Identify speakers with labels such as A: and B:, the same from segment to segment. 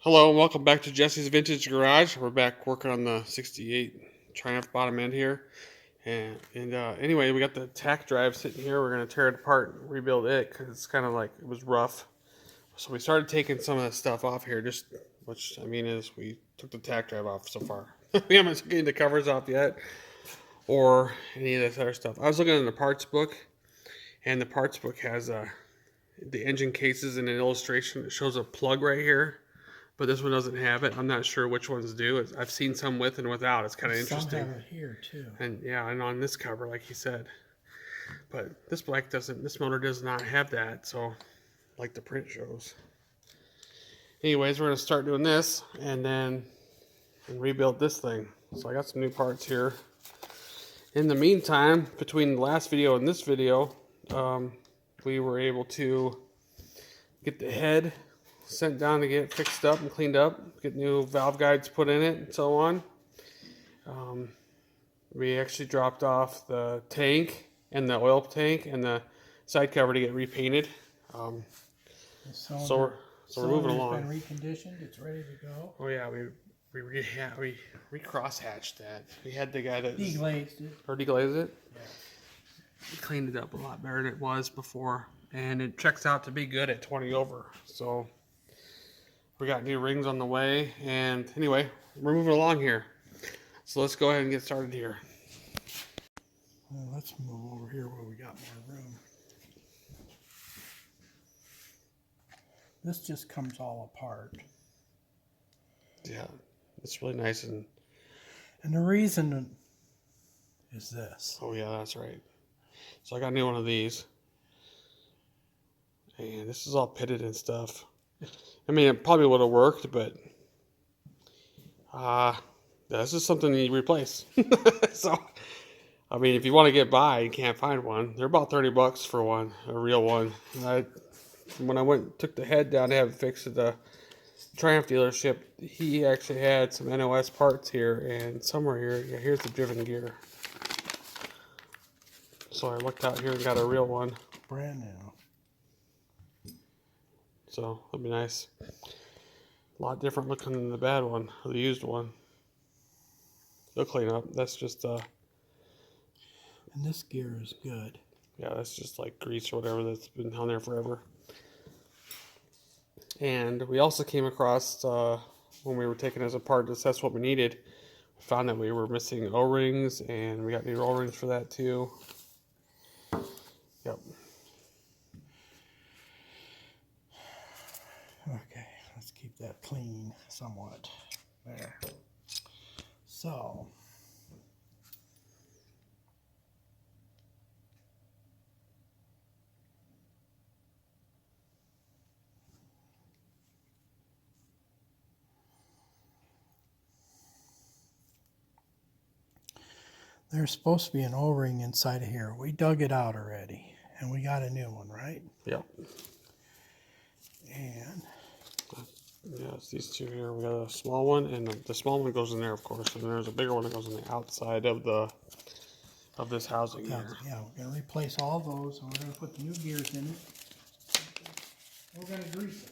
A: Hello and welcome back to Jesse's Vintage Garage. We're back working on the 68 Triumph bottom end here. And anyway, we got the tach drive sitting here. We're going to tear it apart and rebuild it because it's kind of like it was rough. So we started taking some of the stuff off here, which I mean is we took the tach drive off so far. We haven't taken the covers off yet or any of this other stuff. I was looking in the parts book, and the parts book has the engine cases and an illustration. It shows a plug right here, but this one doesn't have it. I'm not sure which ones do. I've seen some with and without. It's kind of interesting.
B: Some have it here too.
A: And yeah, and on this cover, like he said. But this bike doesn't. This motor does not have that. So, like the print shows. Anyways, we're gonna start doing this and rebuild this thing. So I got some new parts here. In the meantime, between the last video and this video, we were able to get the head sent down to get fixed up and cleaned up, get new valve guides put in it and so on. We actually dropped off the tank and the oil tank and the side cover to get repainted. So we're moving along.
B: It's been reconditioned. It's ready to go.
A: Oh yeah, we cross hatched that. We had the guy that
B: deglazed it.
A: Or deglazed it.
B: Yeah.
A: We cleaned it up a lot better than it was before, and it checks out to be good at 20 over. So we got new rings on the way, and anyway, we're moving along here. So let's go ahead and get started here.
B: Well, let's move over here where we got more room. This just comes all apart.
A: Yeah, it's really nice. And
B: the reason is this.
A: Oh yeah, that's right. So I got a new one of these, and this is all pitted and stuff. I mean, it probably would have worked, but this is something you replace. So, I mean, if you want to get by and can't find one, they're about $30 for one, a real one. When I took the head down to have it fixed at the Triumph dealership, he actually had some NOS parts here, and somewhere here, yeah, here's the driven gear. So I looked out here and got a real one.
B: Brand new.
A: So that'd be nice. A lot different looking than the bad one, or the used one. They'll clean up. That's just
B: and this gear is good.
A: Yeah, that's just like grease or whatever that's been on there forever. And we also came across, when we were taking this apart to assess what we needed, we found that we were missing O-rings, and we got new O-rings for that too. Yep.
B: Okay, let's keep that clean somewhat. There. So, there's supposed to be an O-ring inside of here. We dug it out already, and we got a new one, right?
A: Yep.
B: And
A: yeah, it's these two here. We got a small one, and the small one goes in there, of course, and there's a bigger one that goes on the outside of this housing here.
B: Yeah, we're gonna replace all those, and we're gonna put the new gears in it. We're gonna grease it.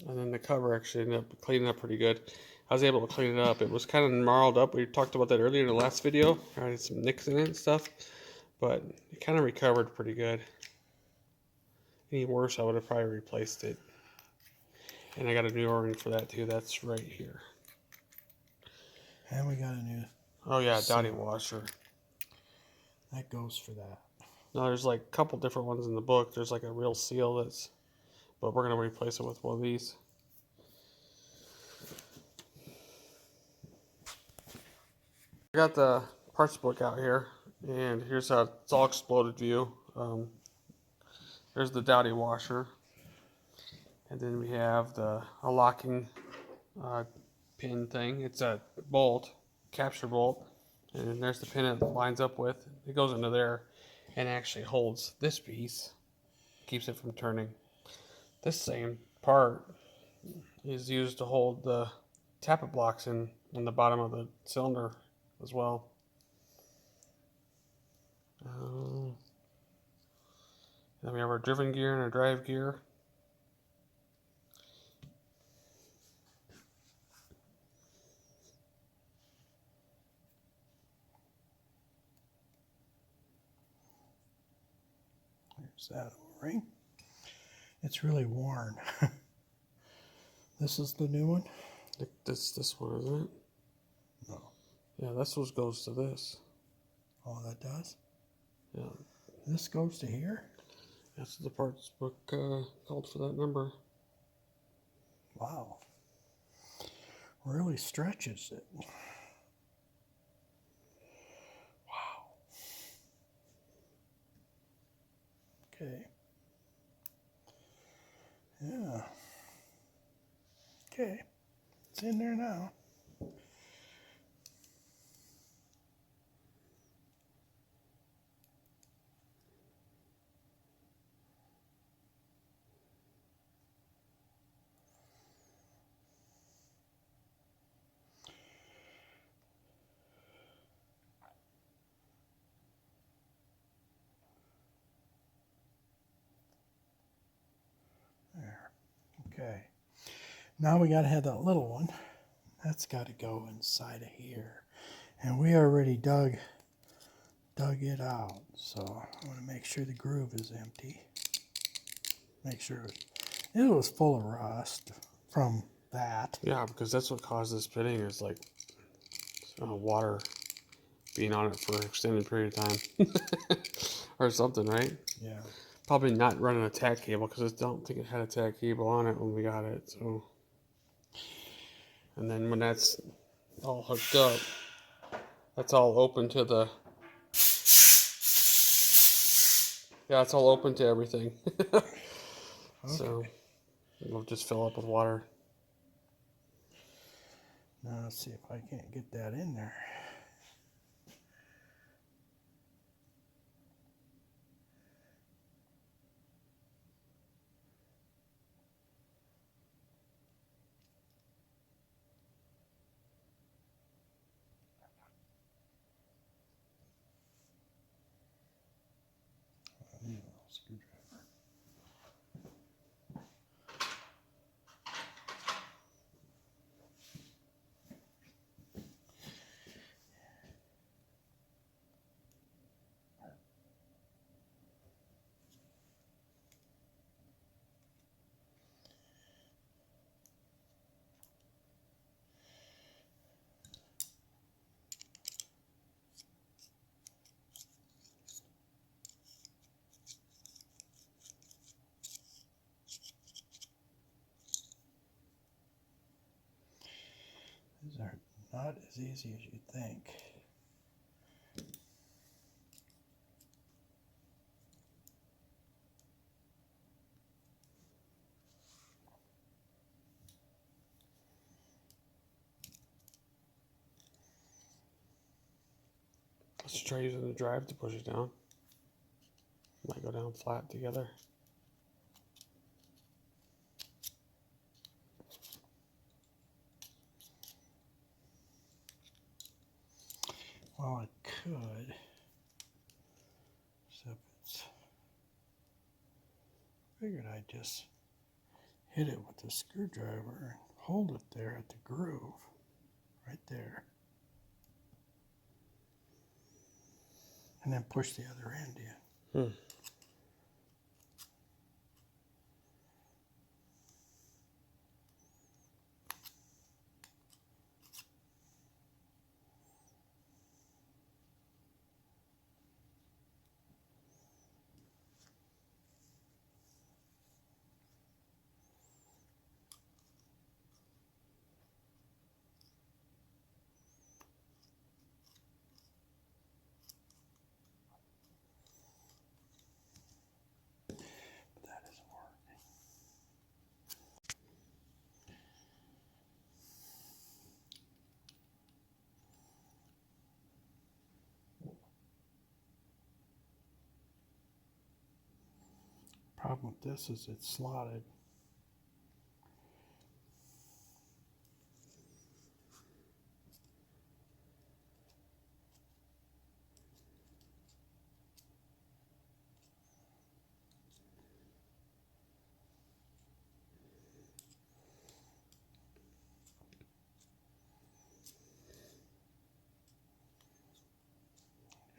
A: And then the cover actually ended up cleaning up pretty good. I was able to clean it up. It was kind of gnarled up. We talked about that earlier in the last video. I had some nicks in it and stuff, but it kind of recovered pretty good. Any worse, I would have probably replaced it. And I got a new O-ring for that too. That's right here.
B: And we got a new.
A: Oh yeah, downy washer.
B: That goes for that.
A: No, there's like a couple different ones in the book. There's like a real seal but we're gonna replace it with one of these. I got the parts book out here, and here's how it's all exploded view. There's the downy washer, and then we have a locking pin thing. It's a bolt, capture bolt, and then there's the pin it lines up with. It goes into there and actually holds this piece, keeps it from turning. This same part is used to hold the tappet blocks in on the bottom of the cylinder as well. Then we have our driven gear and our drive gear.
B: There's that O-ring. It's really worn. This is the new one?
A: I think this one, isn't it?
B: No.
A: Yeah, this one goes to this.
B: Oh, that does?
A: Yeah.
B: This goes to here?
A: That's the parts book called for that number.
B: Wow. Really stretches it. Wow. Okay. Yeah. Okay. It's in there now. There. Okay. Now we got to have that little one. That's got to go inside of here. And we already dug it out. So I want to make sure the groove is empty. Make sure it was full of rust from that.
A: Yeah, because that's what caused this pitting is like water being on it for an extended period of time. Or something, right?
B: Yeah.
A: Probably not running a tach cable because I don't think it had a tach cable on it when we got it. So, and then when that's all hooked up, that's all open to the. Yeah, it's all open to everything. So it'll just fill up with water.
B: Now let's see if I can't get that in there. Screwdriver. These are not as easy as you'd think.
A: Let's try using the drive to push it down. Might go down flat together.
B: Well, I could. Except it's. Figured I'd just hit it with the screwdriver and hold it there at the groove. Right there. And then push the other end in. But that isn't working. Problem with this is it's slotted.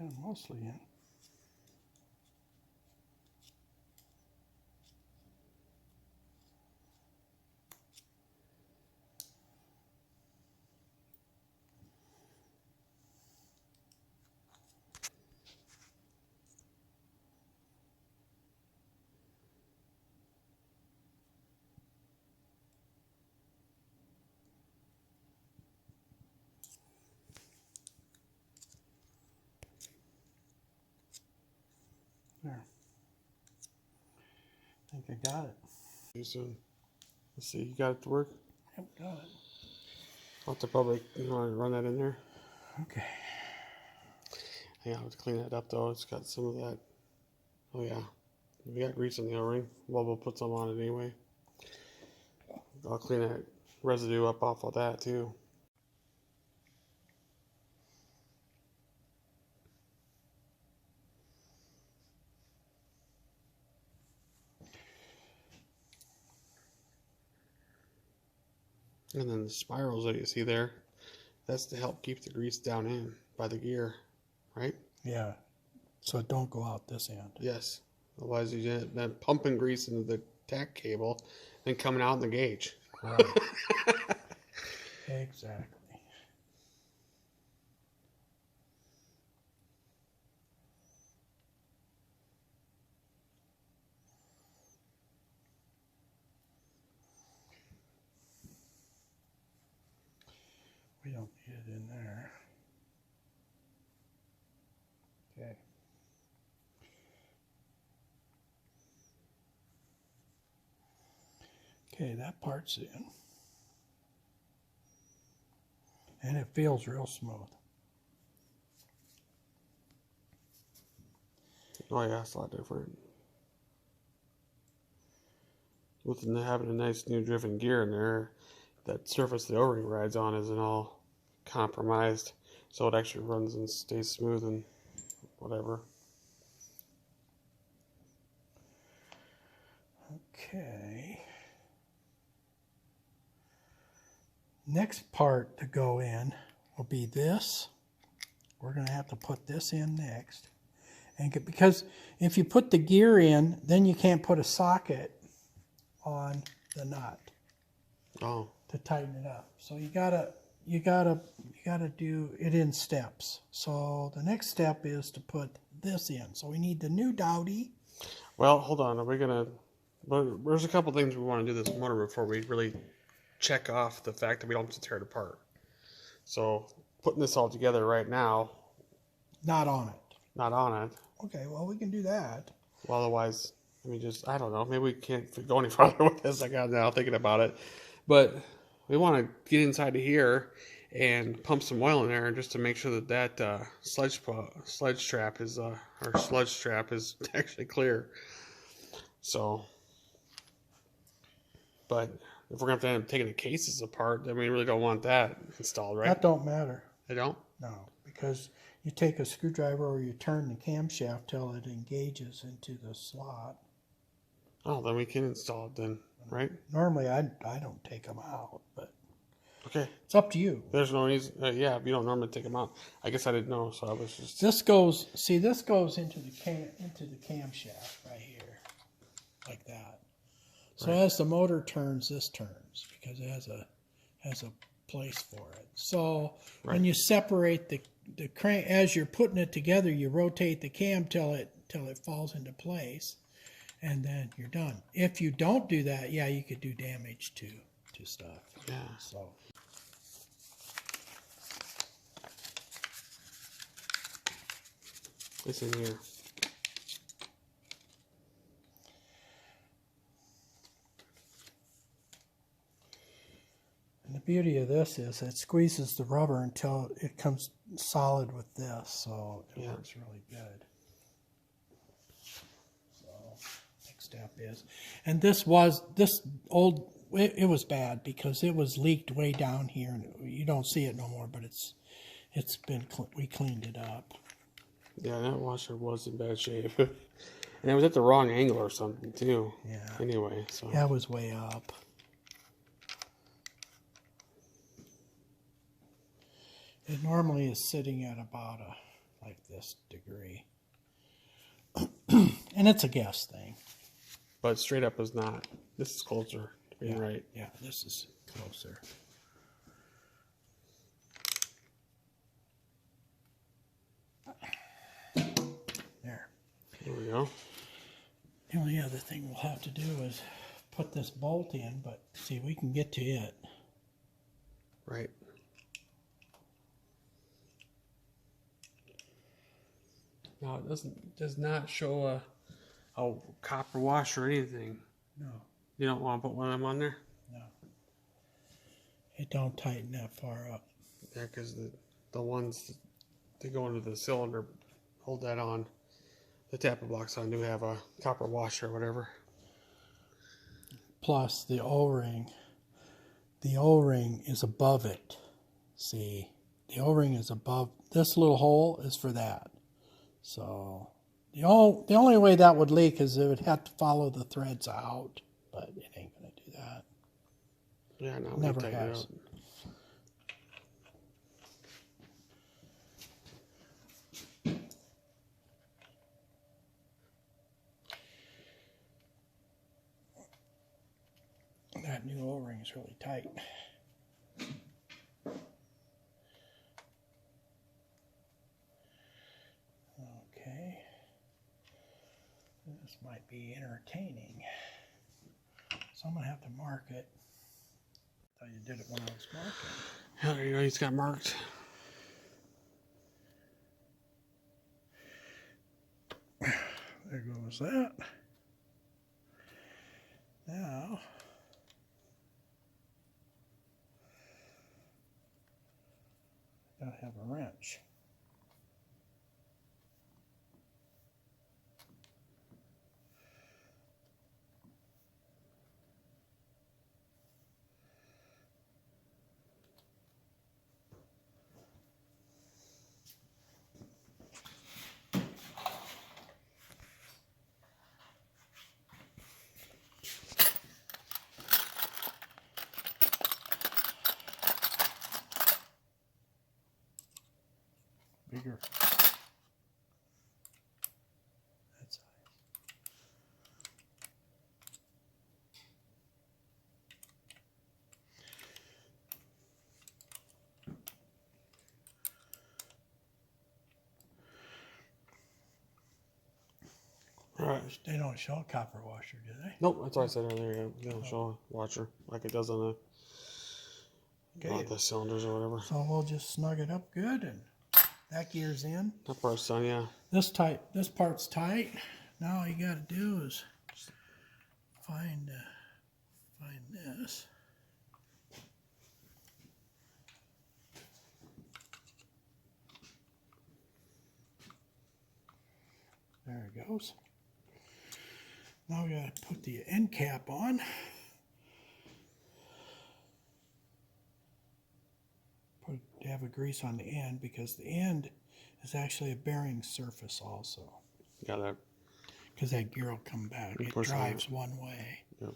B: got them mostly in. There. I think I got it.
A: Too soon. Let's see. You got it to work?
B: Yep, got it.
A: Off the public. You want to run that in there?
B: Okay.
A: Yeah, I have to clean that up though. It's got some of that. Oh yeah. We got grease on the O-ring. Well, we'll put some on it anyway. I'll clean that residue up off of that too. And then the spirals that you see there, that's to help keep the grease down in by the gear, right?
B: Yeah. So it don't go out this end.
A: Yes. Otherwise, you get that pumping grease into the tach cable and coming out in the gauge.
B: Right. Exactly. We don't need it in there. Okay. Okay, that part's in. And it feels real smooth.
A: Oh yeah, it's a lot different. With having a nice new driven gear in there, that surface the O-ring rides on isn't all compromised, so it actually runs and stays smooth and whatever.
B: Okay. Next part to go in will be this. We're going to have to put this in next. And because if you put the gear in, then you can't put a socket on the nut
A: Oh,
B: to tighten it up. So you gotta do it in steps. So the next step is to put this in. So we need the new Dowdy.
A: well, hold on. Are we gonna? Well, there's a couple things we want to do this motor before we really check off the fact that we don't have to tear it apart. So putting this all together right now,
B: Not on it.
A: not on it.
B: Okay, well we can do that.
A: Well, otherwise, I mean, just I don't know. Maybe we can't go any farther with this. I got now thinking about it, but we want to get inside of here and pump some oil in there just to make sure that sludge strap is or sludge strap is actually clear. So, but if we're gonna have to end up taking the cases apart, then we really don't want that installed, right?
B: That don't matter.
A: They don't.
B: No, because you take a screwdriver or you turn the camshaft till it engages into the slot.
A: Oh, then we can install it then, right?
B: Normally I don't take them out, but
A: Okay.
B: it's up to you.
A: There's no reason. Yeah, if you don't normally take them out. I guess I didn't know, so I was just.
B: This goes into the camshaft right here, like that. So
A: Right.
B: as the motor turns, this turns because it has a place for it. So when
A: Right.
B: you separate the crank, as you're putting it together, you rotate the cam till it falls into place, and then you're done. If you don't do that, yeah, you could do damage to stuff.
A: Yeah.
B: So.
A: It's in here.
B: And the beauty of this is it squeezes the rubber until it comes solid with this, so it works really good. So next step is, and this old, it was bad because it was leaked way down here, and you don't see it no more, but we cleaned it up.
A: Yeah, that washer was in bad shape. And it was at the wrong angle or something, too.
B: Yeah.
A: Anyway, so.
B: Yeah, it was way up. It normally is sitting at about like this degree. And it's a guess thing.
A: But straight up is not. This is closer to being right.
B: Yeah, this is closer. There.
A: There we go.
B: The only other thing we'll have to do is put this bolt in, but see, we can get to it.
A: Right. No, it does not show a copper wash or anything.
B: No.
A: You don't want to put one of them on there?
B: No. It don't tighten that far up.
A: Yeah, because the ones that go into the cylinder hold that on. The tappet blocks on do have a copper washer or whatever.
B: Plus the O-ring is above it. See, the O-ring is above. This little hole is for that. So the only way that would leak is it would have to follow the threads out, but it ain't gonna do that.
A: Yeah, no,
B: Never
A: we tighten it
B: has.
A: up.
B: That new O-ring is really tight. Okay. This might be entertaining. So I'm going to have to mark it. Thought you did it when I was marking.
A: Yeah, there you go. He's got marked.
B: There goes that. Now, gotta have a wrench. Bigger. That size.
A: All right.
B: They don't show a copper washer, do they?
A: Nope, that's what I said earlier. They don't show a washer like it does on the cylinders or whatever.
B: So we'll just snug it up good, and that gear's in.
A: That part's done, yeah.
B: This part's tight. Now all you got to do is find this. There it goes. Now we got to put the end cap on. Have a grease on the end, because the end is actually a bearing surface also.
A: Got that.
B: Because that gear will come back. It
A: Push on
B: drives
A: it.
B: one way.
A: Yep.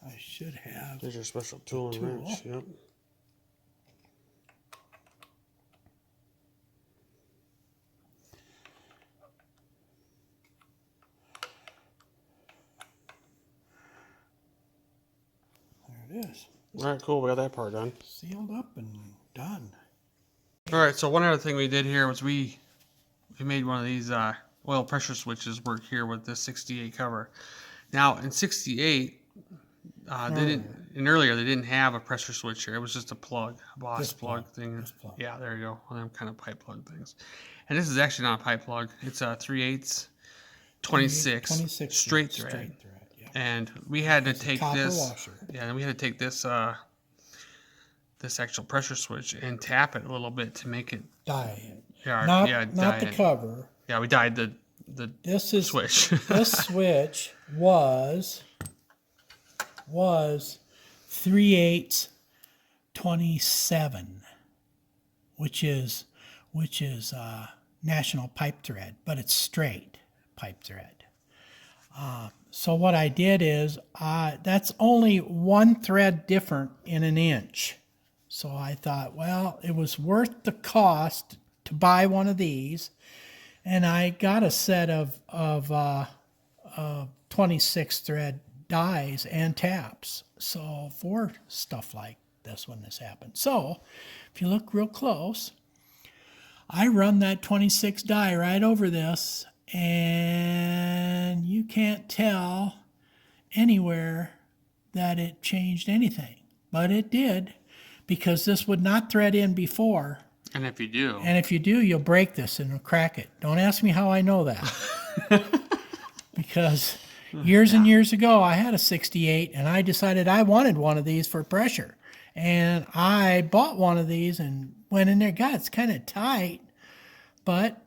B: I should have.
A: There's your special tool and wrench. Yep.
B: There it is.
A: All right, cool. We got that part done.
B: Sealed up and done.
A: All right, so one other thing we did here was we made one of these oil pressure switches work here with this 68 cover. Now in 68, earlier they didn't have a pressure switch here. It was just a plug, a Boss plug thing.
B: Plug.
A: Yeah, there you go. One of them kind of pipe plug things. And this is actually not a pipe plug. It's a 3/8 26 straight thread.
B: Yeah.
A: And we had to
B: It's a
A: take
B: copper
A: this.
B: washer.
A: Yeah, and we had to take this this actual pressure switch and tap it a little bit to make it.
B: Dye it.
A: Yeah,
B: Not
A: dye
B: the
A: it.
B: cover.
A: Yeah, we dyed the
B: This is
A: switch.
B: this switch was 3/8 27, which is national pipe thread, but it's straight pipe thread. So what I did is, that's only one thread different in an inch. So I thought, well, it was worth the cost to buy one of these. And I got a set of 26 thread dies and taps. So for stuff like this when this happened. So if you look real close, I run that 26 die right over this, and you can't tell anywhere that it changed anything. But it did, because this would not thread in before.
A: And if you do,
B: You'll break this and crack it. Don't ask me how I know that. Because years and years ago, I had a 68, and I decided I wanted one of these for pressure. And I bought one of these and went in there. God, it's kind of tight. But,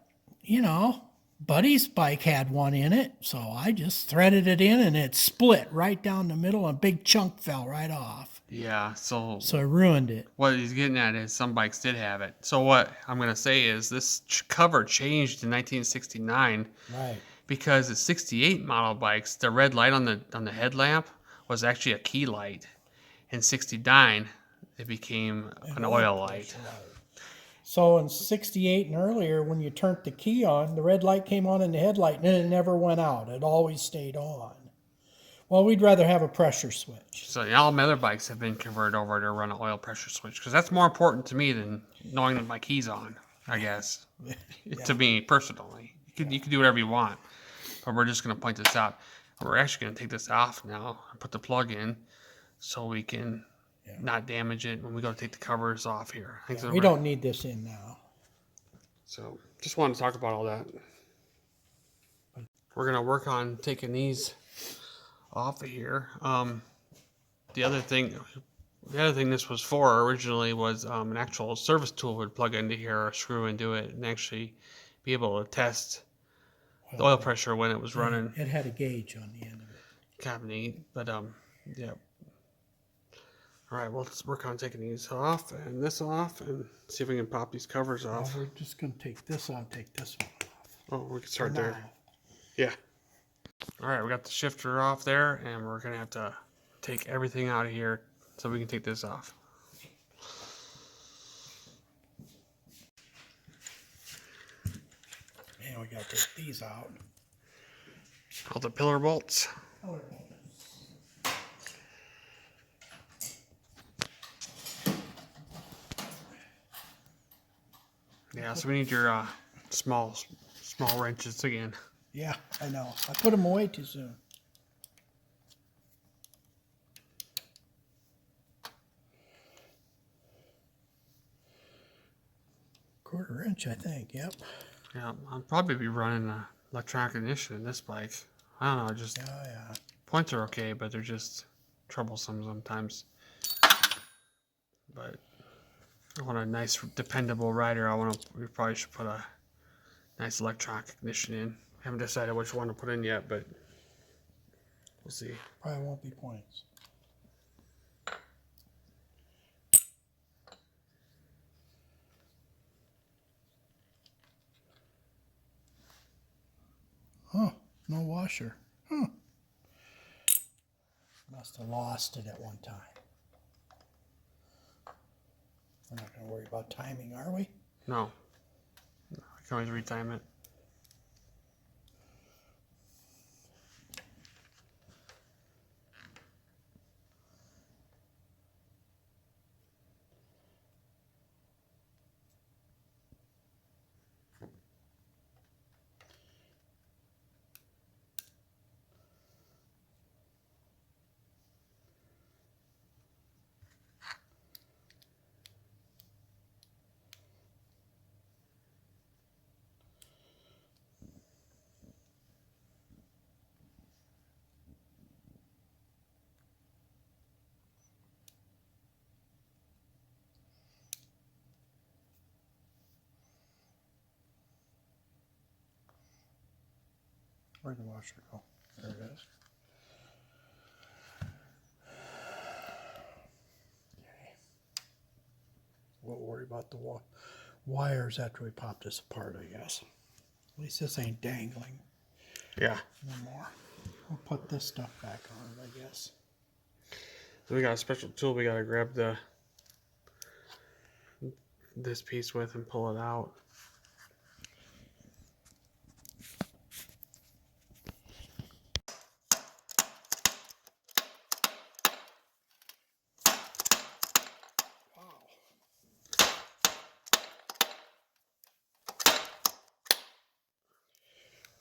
B: Buddy's bike had one in it. So I just threaded it in, and it split right down the middle, and a big chunk fell right off.
A: yeah. So
B: So it ruined it.
A: what he's getting at is some bikes did have it. So what I'm gonna say is this cover changed in 1969.
B: Right.
A: Because the 68 model bikes, the red light on the headlamp was actually a key light. In 69, it became an oil light.
B: So in 68 and earlier, when you turned the key on, the red light came on in the headlight, and it never went out. It always stayed on. Well, we'd rather have a pressure switch.
A: So all my other bikes have been converted over to run an oil pressure switch because that's more important to me than knowing that my key's on, I guess. To me, personally. You can do whatever you want. But we're just going to point this out. We're actually going to take this off now and put the plug in so we can not damage it when we go to take the covers off here.
B: We don't need this in now.
A: So just wanted to talk about all that. We're going to work on taking these off of here. The other thing this was for originally was an actual service tool would plug into here or screw into it and actually be able to test the oil pressure when it was running.
B: It had a gauge on the end of it.
A: Kind of neat, but yeah. All right, well, let's work on taking these off and this off and see if we can pop these covers off.
B: Well, we're just going to take this out, take this one off.
A: Oh, we can start there.
B: Now.
A: Yeah. All right, we got the shifter off there, and we're gonna have to take everything out of here so we can take this off.
B: And we got to take these out.
A: All the pillar bolts. Yeah, so we need your small wrenches again.
B: Yeah, I know. I put them away too soon. Quarter inch, I think. Yep.
A: Yeah, I'll probably be running an electronic ignition in this bike. I don't know, just
B: Yeah.
A: points are okay, but they're just troublesome sometimes. But I want a nice, dependable rider. We probably should put a nice electronic ignition in. Haven't decided which one to put in yet, but we'll see.
B: Probably won't be points. Huh, no washer. Huh. Must have lost it at one time. We're not going to worry about timing, are we?
A: No. I can always retime it.
B: Where'd the washer go? There it is. Okay. We'll worry about the wires after we pop this apart, I guess. At least this ain't dangling
A: Yeah.
B: no more. We'll put this stuff back on, I guess.
A: So we got a special tool we gotta grab this piece with and pull it out.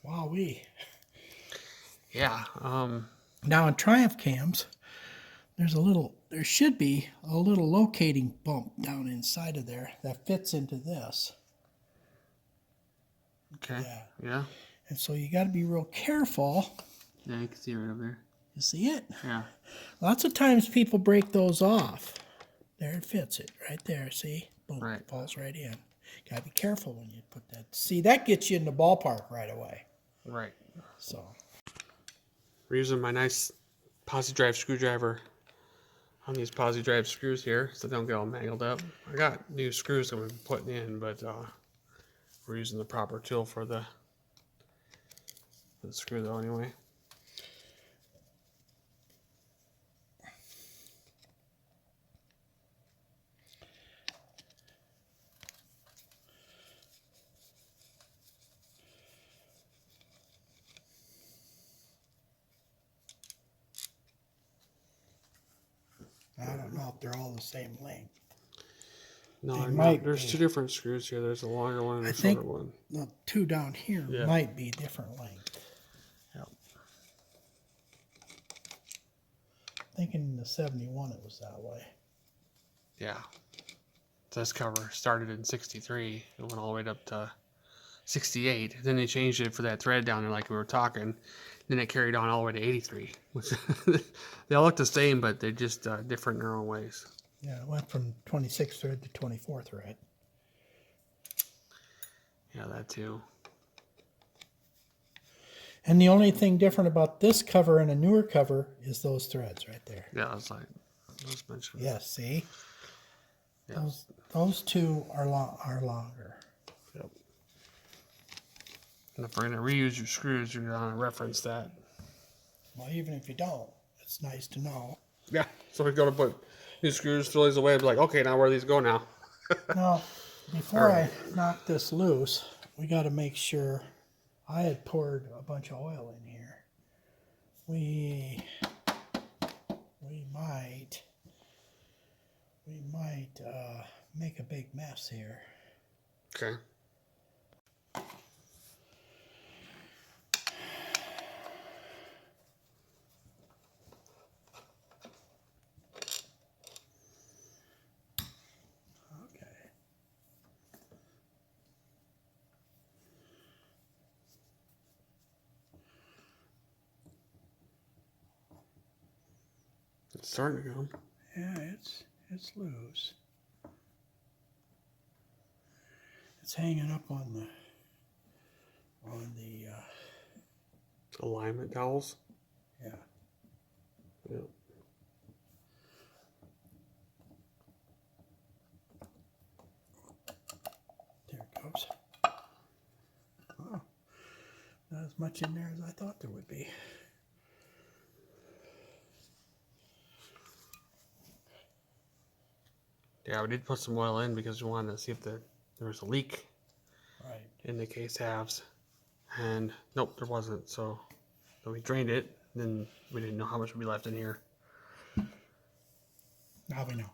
B: Wowee.
A: Yeah.
B: Now in Triumph cams, there should be a little locating bump down inside of there that fits into this.
A: Okay.
B: Yeah.
A: Yeah.
B: And so you got to be real careful.
A: Yeah, you can see it right over there.
B: You see it?
A: Yeah.
B: Lots of times people break those off. There it fits it right there. See? Boom.
A: Right.
B: Falls right in. Got to be careful when you put that. See, that gets you in the ballpark right away.
A: Right.
B: So.
A: We're using my nice posi drive screwdriver on these posi drive screws here so they don't get all mangled up. I got new screws that we've been putting in, but we're using the proper tool for the screw though anyway.
B: I don't know if they're all the same length.
A: No,
B: They
A: they're
B: might
A: not. There's
B: be.
A: two different screws here. There's a longer one and
B: I
A: a
B: think
A: shorter one.
B: the two down here
A: Yeah.
B: might be different length.
A: Yep.
B: Thinking in the 71 it was that way.
A: Yeah. This cover started in 63. It went all the way up to 68. Then they changed it for that thread down there like we were talking. Then it carried on all the way to 83. Which they all look the same, but they're just different in their own ways.
B: Yeah, it went from 26 thread to 24 thread.
A: Yeah, that too.
B: And the only thing different about this cover and a newer cover is those threads right there.
A: Yeah, I was mentioning.
B: Yes, see?
A: Yeah.
B: Those two are longer.
A: Yep. And if we're gonna reuse your screws, you're gonna reference that.
B: Well, even if you don't, it's nice to know.
A: Yeah. So we're gonna put new screws, throw these away, and be like, okay, now where do these go now?
B: Now, before I knock this loose, we got to make sure. I had poured a bunch of oil in here. We might make a big mess here.
A: Okay. It's starting to go.
B: Yeah, it's loose. It's hanging up on the
A: Alignment dowels.
B: yeah.
A: Yep.
B: There it goes. Oh, not as much in there as I thought there would be.
A: Yeah, we did put some oil in because we wanted to see if there was a leak
B: Right.
A: in the case halves. And nope, there wasn't. So we drained it. Then we didn't know how much would be left in here.
B: Now we know.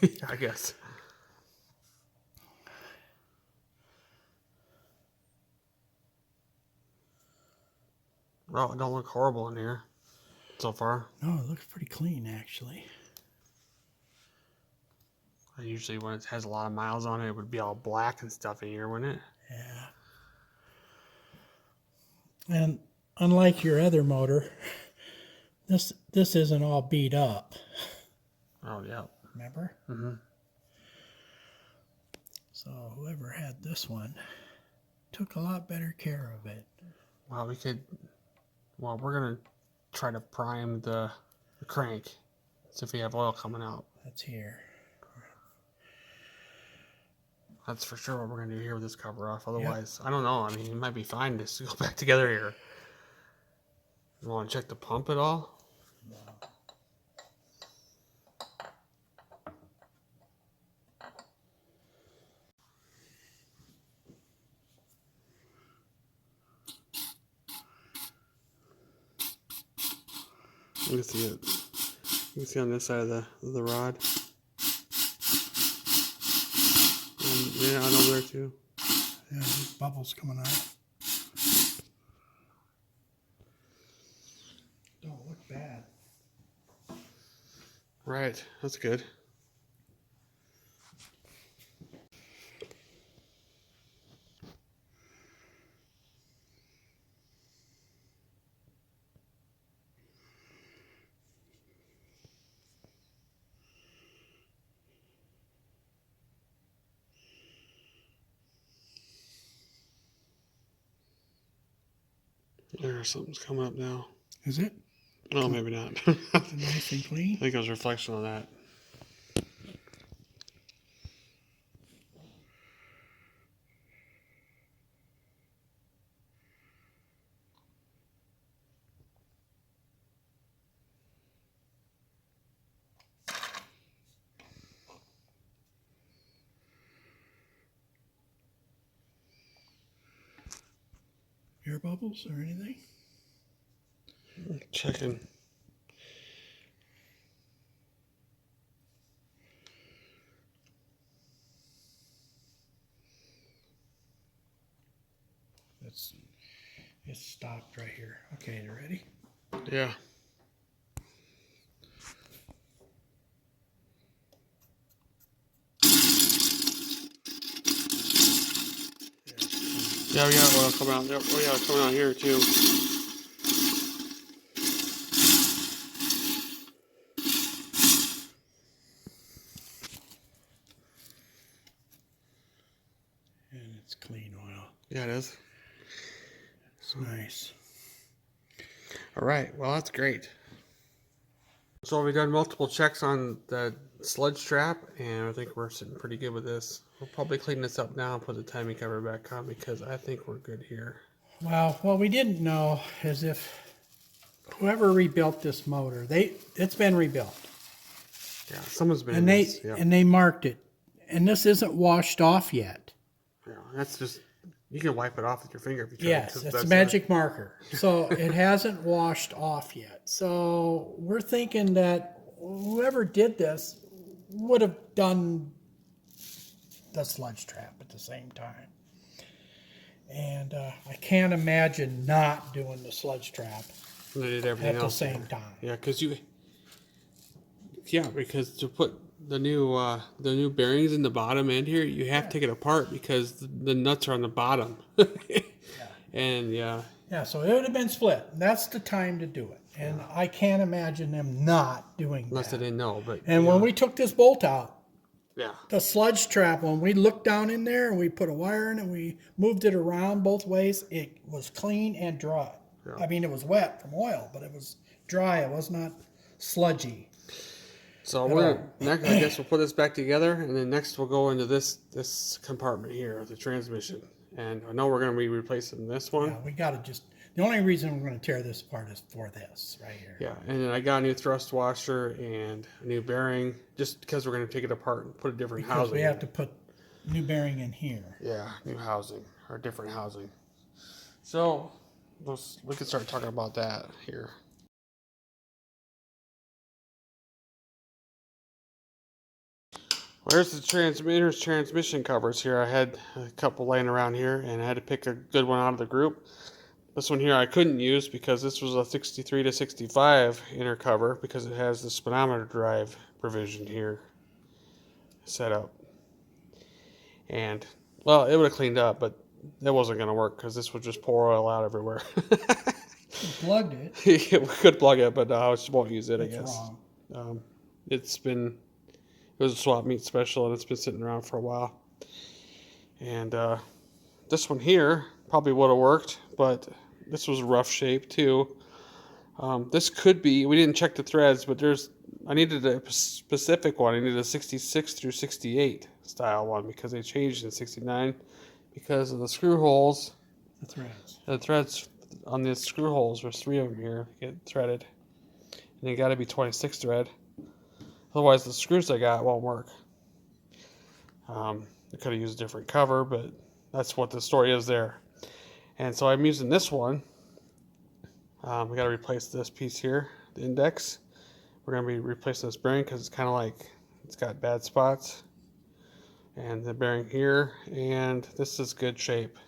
A: Yeah, I guess. Well, it don't look horrible in here so far.
B: No, it looks pretty clean actually.
A: Usually when it has a lot of miles on it, it would be all black and stuff in here, wouldn't it?
B: Yeah. And unlike your other motor, this isn't all beat up.
A: Oh, yeah.
B: Remember?
A: Mm-hmm.
B: So whoever had this one took a lot better care of it.
A: Well, we're going to try to prime the crank. See if we have oil coming out.
B: That's here.
A: That's for sure what we're going to do here with this cover off. Otherwise, yep. I don't know. I mean, it might be fine to go back together here. You want to check the pump at all?
B: No.
A: You can see it. You can see on this side of the rod. Yeah, on over there too.
B: Yeah, there's bubbles coming out. Don't look bad.
A: Right, that's good. There's something's coming up now.
B: Is it?
A: Oh, maybe not.
B: Nice and clean.
A: I think it was a reflection on that.
B: Air bubbles or anything?
A: Checking.
B: It's stopped right here. Okay, you ready?
A: Yeah. Yeah, we got oil coming out. Yep, we got it coming out here too.
B: And it's clean oil.
A: Yeah, it is.
B: It's nice.
A: All right. Well, that's great. So we've done multiple checks on the sludge trap, and I think we're sitting pretty good with this. We'll probably clean this up now and put the timing cover back on because I think we're good here.
B: Well, what we didn't know is if whoever rebuilt this motor, it's been rebuilt.
A: Yeah, someone's been
B: And
A: in this. Yeah.
B: they marked it. And this isn't washed off yet.
A: Yeah, that's just, you can wipe it off with your finger if you try.
B: Yes, it's a magic marker. So it hasn't washed off yet. So we're thinking that whoever did this would have done the sludge trap at the same time. And I can't imagine not doing the sludge trap
A: They did everything
B: at
A: else
B: the same
A: there.
B: time.
A: Yeah, because to put the new bearings in the bottom end here, you have to take it apart because the nuts are on the bottom. And yeah,
B: So it would have been split. That's the time to do it. And I can't imagine them not doing
A: unless they
B: that.
A: didn't know. But
B: And when we took this bolt out,
A: yeah,
B: the sludge trap, when we looked down in there and we put a wire in it, we moved it around both ways, it was clean and dry.
A: Yeah.
B: I mean, it was wet from oil, but it was dry. It was not sludgy.
A: so we're next. I guess we'll put this back together, and then next we'll go into this compartment here, the transmission. And I know we're going to be replacing this one.
B: Yeah, we got to just, the only reason we're going to tear this apart is for this right here.
A: Yeah, and then I got a new thrust washer and a new bearing, just because we're going to take it apart and put a different
B: Because
A: housing.
B: we have to put new bearing in here.
A: Yeah, new housing or different housing. So we can start talking about that here. Where's the transmission covers here? I had a couple laying around here, and I had to pick a good one out of the group. This one here I couldn't use because this was a 63 to 65 inner cover because it has the speedometer drive provision here set up. And, well, it would have cleaned up, but it wasn't going to work because this would just pour oil out everywhere.
B: We plugged it.
A: We could plug it, but I just won't use it, I guess.
B: Wrong.
A: It was a swap meet special, and it's been sitting around for a while. And this one here probably would have worked, but this was rough shape too. This could be, we didn't check the threads, but I needed a specific one. I needed a 66 through 68 style one because they changed in 69 because of the screw holes.
B: The threads.
A: The threads on the screw holes. There's 3 of them here. Get threaded, and they got to be 26 thread. Otherwise, the screws I got won't work. I could have used a different cover, but that's what the story is there. And so I'm using this one. We got to replace this piece here, the index. We're going to be replacing this bearing because it's kind of like it's got bad spots. And the bearing here, and this is good shape.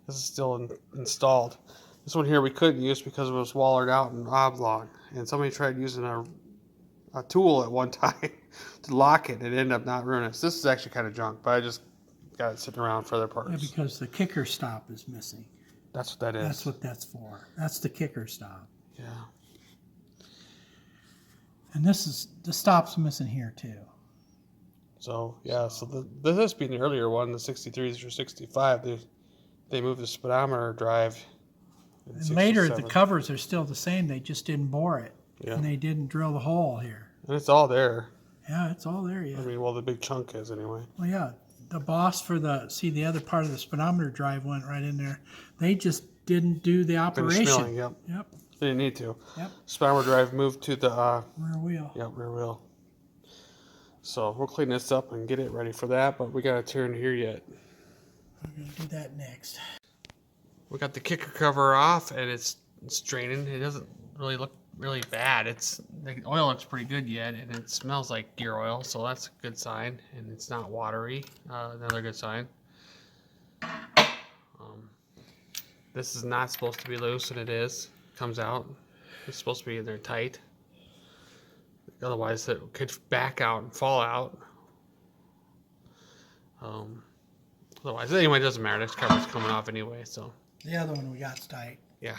A: This is still installed. This one here we couldn't use because it was wallered out and oblong. And somebody tried using a tool at one time to lock it. It ended up not ruining it. So this is actually kind of junk, but I just got it sitting around for other parts.
B: Yeah, because the kicker stop is missing.
A: That's what that is.
B: That's what that's for. That's the kicker stop.
A: Yeah.
B: And the stop's missing here too.
A: So yeah, so this being the earlier one, the 63s or 65, they moved the speedometer drive.
B: And later the covers are still the same. They just didn't bore it.
A: Yeah.
B: And they didn't drill the hole here.
A: And it's all there.
B: Yeah, it's all there, yeah.
A: I mean, well, the big chunk is anyway.
B: Well, yeah. The boss for the other part of the speedometer drive went right in there. They just didn't do the operation.
A: Finished milling, yep.
B: Yep.
A: They didn't need to.
B: Yep.
A: Speedometer drive moved to the
B: rear wheel.
A: Yep, rear wheel. So we'll clean this up and get it ready for that, but we got to turn here yet.
B: We're going to do that next.
A: We got the kicker cover off, and it's draining. It doesn't really look really bad. The oil looks pretty good yet, and it smells like gear oil, so that's a good sign. And it's not watery. Another good sign. This is not supposed to be loose, and it is. Comes out. It's supposed to be in there tight. Otherwise, it could back out and fall out. Otherwise, anyway, it doesn't matter. This cover's coming off anyway, so.
B: The other one we got's tight.
A: Yeah.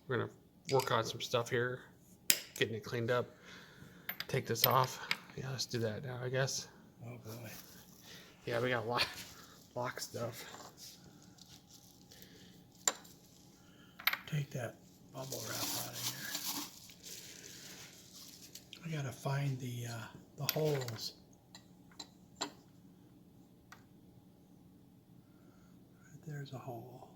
A: We're going to work on some stuff here. Getting it cleaned up. Take this off. Yeah, let's do that now, I guess.
B: Oh, boy.
A: Yeah, we got lock stuff.
B: Take that bubble wrap out of here. I gotta find the holes. Right there's a hole.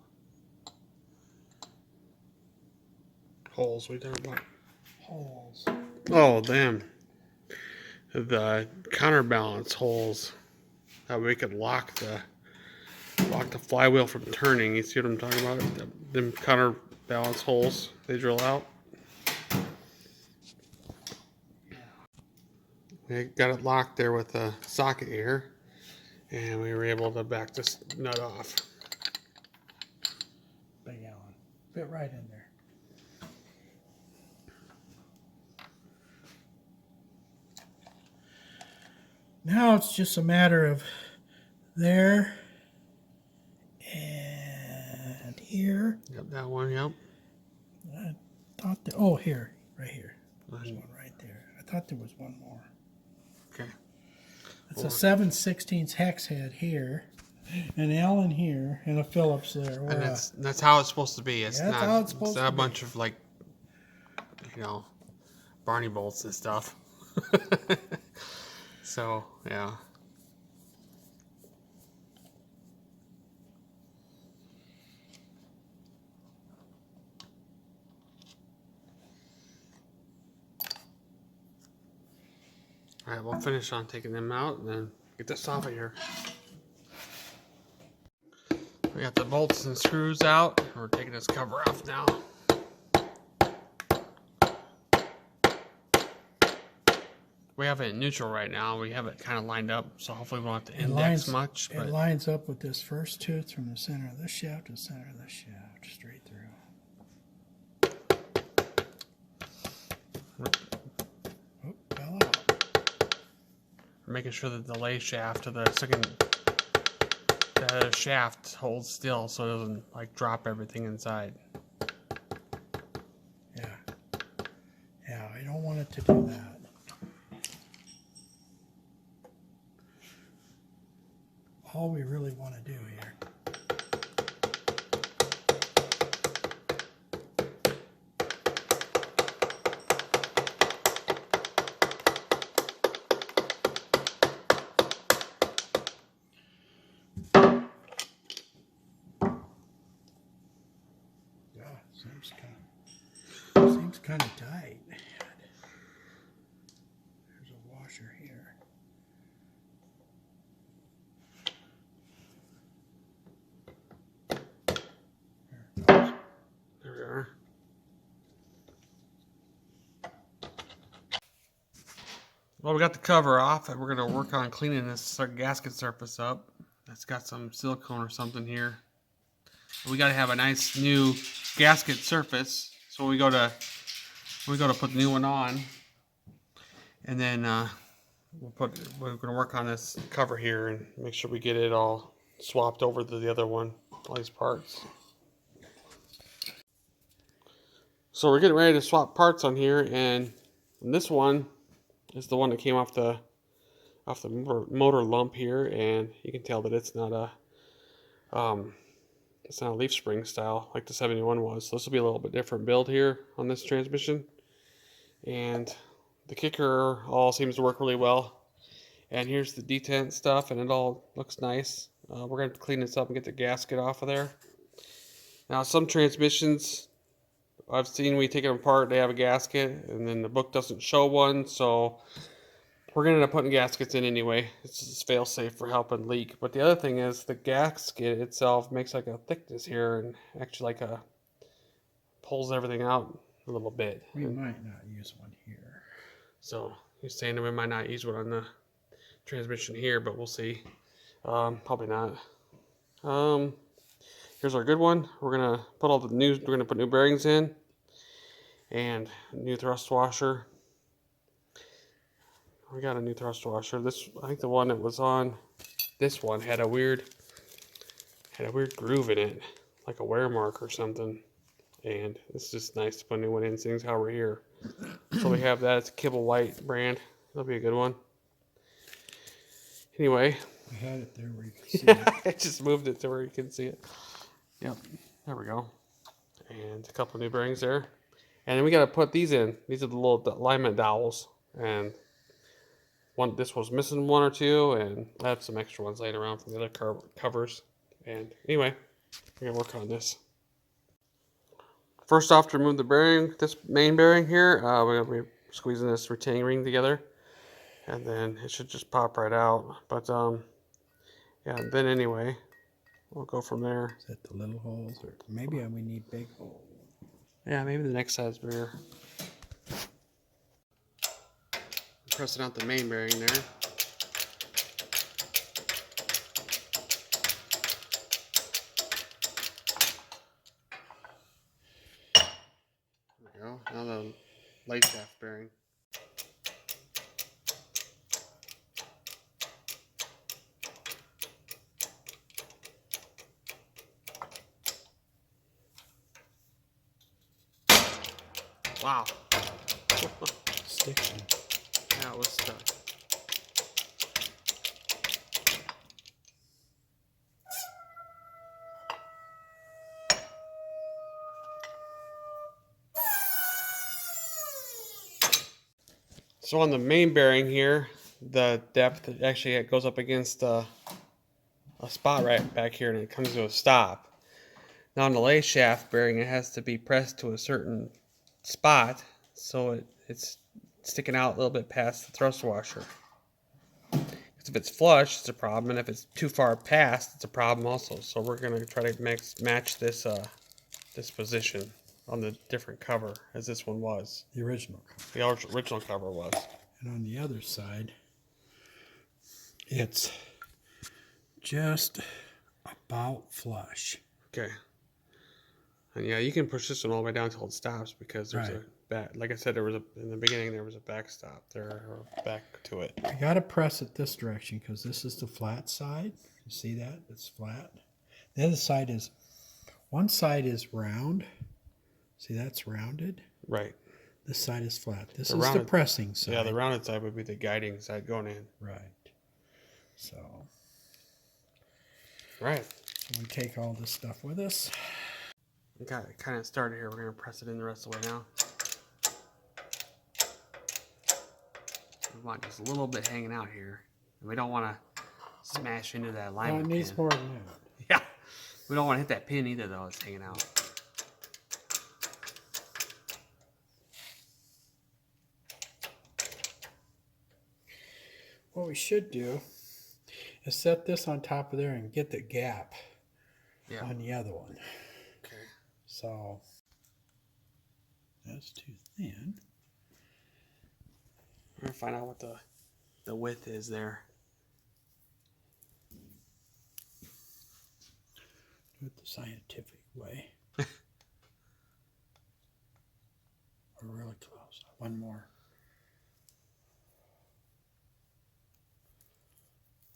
A: Holes, what are you talking about?
B: Holes.
A: Oh, damn. The counterbalance holes. That way we could lock the flywheel from turning. You see what I'm talking about? Them counterbalance holes they drill out. We got it locked there with a socket here, and we were able to back this nut off.
B: Big Allen. Fit right in there. Now it's just a matter of there and here.
A: Yep, that one, yep.
B: I thought here, right here. There's one right there. I thought there was one more.
A: Okay.
B: It's a 7/16 hex head here, an Allen here, and a Phillips there.
A: And that's how it's supposed to be. It's
B: that's
A: not,
B: how it's supposed
A: not
B: to
A: a
B: be.
A: bunch of like, Barney bolts and stuff. So, yeah. Alright, we'll finish on taking them out and then get this off of here. We got the bolts and screws out. We're taking this cover off now. We have it in neutral right now. We have it kind of lined up, so hopefully we won't have to index much.
B: It lines up with this first tooth from the center of this shaft to the center of this shaft, straight through. Oh, fell out.
A: Making sure that the delay shaft to the second shaft holds still so it doesn't like drop everything inside.
B: Yeah. Yeah, I don't want it to do that. All we really want to do here. Seems kind of tight. There's a washer here.
A: There we are. Well, we got the cover off, and we're going to work on cleaning this gasket surface up. It's got some silicone or something here. We got to have a nice new gasket surface. So we go to put the new one on, and then we're going to work on this cover here and make sure we get it all swapped over to the other one, all these parts. So we're getting ready to swap parts on here, and this one is the one that came off the motor lump here, and you can tell that it's not a leaf spring style like the 71 was. So this will be a little bit different build here on this transmission, and the kicker all seems to work really well. And here's the detent stuff, and it all looks nice. We're going to clean this up and get the gasket off of there. Now, some transmissions I've seen, we take them apart, they have a gasket, and then the book doesn't show one, so we're going to end up putting gaskets in anyway. It's just fail safe for helping leak. But the other thing is the gasket itself makes like a thickness here, and actually pulls everything out a little bit.
B: We might not use one here.
A: So he's saying that we might not use one on the transmission here, but we'll see. Probably not. Here's our good one. We're gonna put new bearings in, and new thrust washer. We got a new thrust washer. I think the one that was on this one had a weird groove in it, like a wear mark or something. And it's just nice to put a new one in, seeing how we're here. So we have that. It's a Kibble White brand. That'll be a good one. Anyway,
B: we had it there where you can see it.
A: I just moved it to where you can see it. Yep, there we go. And a couple new bearings there. And then we got to put these in. These are the little alignment dowels. And this was missing one or two, and I have some extra ones laying around from the other covers. And anyway, we're gonna work on this. First off, to remove the bearing, this main bearing here, we're gonna be squeezing this retaining ring together, and then it should just pop right out. But yeah, then anyway, we'll go from there.
B: Is that the little holes, or maybe we need big holes?
A: Yeah, maybe the next side's bigger. Pressing out the main bearing there. There we go. Now the light shaft bearing. Wow.
B: Sticking.
A: That was stuck. So on the main bearing here, the depth actually it goes up against a spot right back here, and it comes to a stop. Now on the lay shaft bearing, it has to be pressed to a certain spot, so it's sticking out a little bit past the thrust washer. If it's flush, it's a problem, and if it's too far past, it's a problem also. So we're going to try to match this this position on the different cover as this one was.
B: The original cover.
A: The original cover was.
B: And on the other side, it's just about flush.
A: Okay. And yeah, you can push this one all the way down until it stops, because there's a back. Like I said, in the beginning there was a backstop there, or back to it.
B: I gotta press it this direction because this is the flat side. You see that? It's flat. The other side is, one side is round. See, that's rounded.
A: Right.
B: This side is flat. This is the pressing side.
A: Yeah, the rounded side would be the guiding side going in.
B: Right. So.
A: Right.
B: We take all this stuff with us.
A: We got it kind of started here. We're going to press it in the rest of the way now. We want just a little bit hanging out here. And we don't want to smash into that alignment
B: it needs
A: pin.
B: more than that.
A: Yeah. We don't want to hit that pin either, though. It's hanging out.
B: what we should do is set this on top of there and get the gap on the other one.
A: Okay.
B: So that's too thin.
A: We're gonna find out what the width is there.
B: Do it the scientific way. We're really close. One more.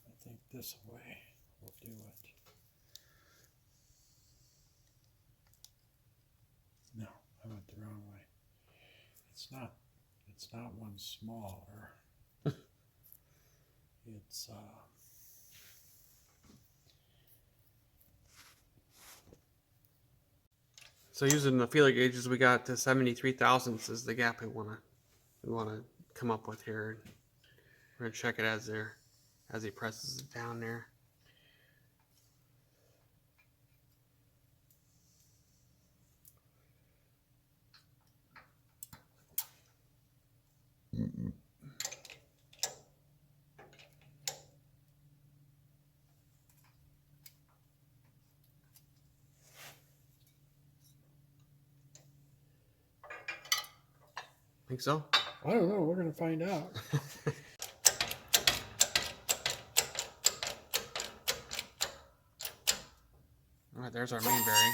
B: I think this way will do it. No, I went the wrong way. It's not one smaller. It's
A: So using the feeler gauges, we got to 73 thousandths is the gap we wanna come up with here. We're gonna check it as he presses it down there. Think so?
B: I don't know. We're gonna find out.
A: All right, there's our main bearing.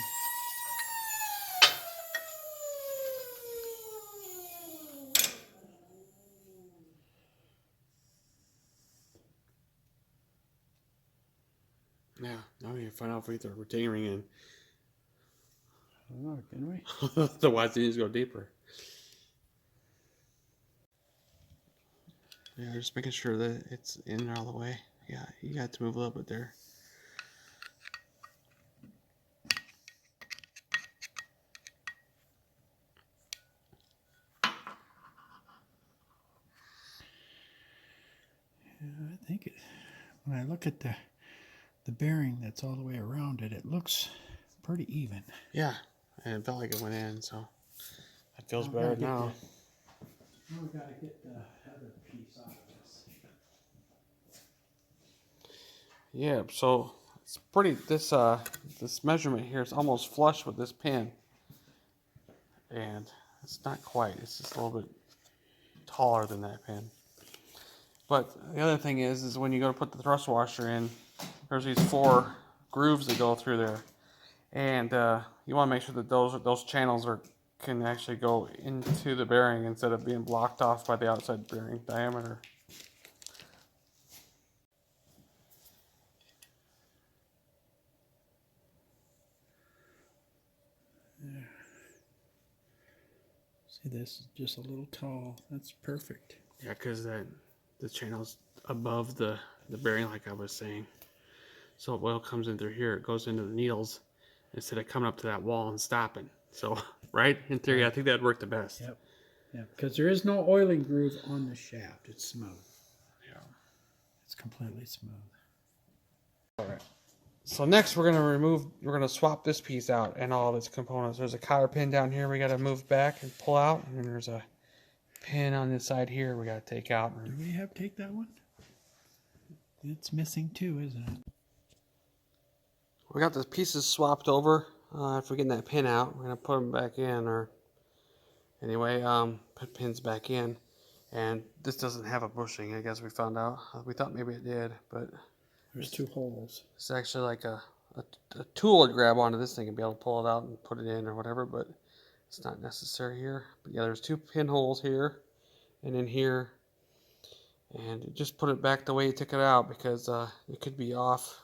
A: Yeah, now we need to find out if we throw a retaining ring in.
B: I don't know, can we?
A: Otherwise, it needs to go deeper. Yeah, just making sure that it's in all the way. Yeah, you got to move a little bit there.
B: Yeah, I think it. When I look at the bearing that's all the way around it, it looks pretty even.
A: Yeah, and it felt like it went in, so it feels better now.
B: Now we gotta get the other piece off this.
A: Yeah, so it's pretty. This measurement here is almost flush with this pin, and it's not quite. It's just a little bit taller than that pin. But the other thing is when you go to put the thrust washer in, there's these 4 grooves that go through there, and you want to make sure that those channels can actually go into the bearing instead of being blocked off by the outside bearing diameter.
B: There. See, this is just a little tall. That's perfect.
A: Yeah, because the channel's above the bearing, like I was saying. So oil comes in through here, it goes into the needles instead of coming up to that wall and stopping. So, right? In theory, I think that'd work the best.
B: Yep. Yeah, because there is no oiling groove on the shaft. It's smooth.
A: Yeah.
B: It's completely smooth.
A: All right. So next we're gonna swap this piece out and all of its components. There's a cotter pin down here we gotta move back and pull out, and then there's a pin on this side here we gotta take out.
B: Do we have to take that one? It's missing too, isn't it?
A: We got the pieces swapped over. If we're getting that pin out, we're gonna put them back in, or anyway, put pins back in. And this doesn't have a bushing, I guess we found out. We thought maybe it did, but
B: There's 2 holes.
A: it's actually like a tool to grab onto this thing and be able to pull it out and put it in or whatever, but it's not necessary here. But yeah, there's 2 pinholes here and in here, and just put it back the way you took it out, because it could be off.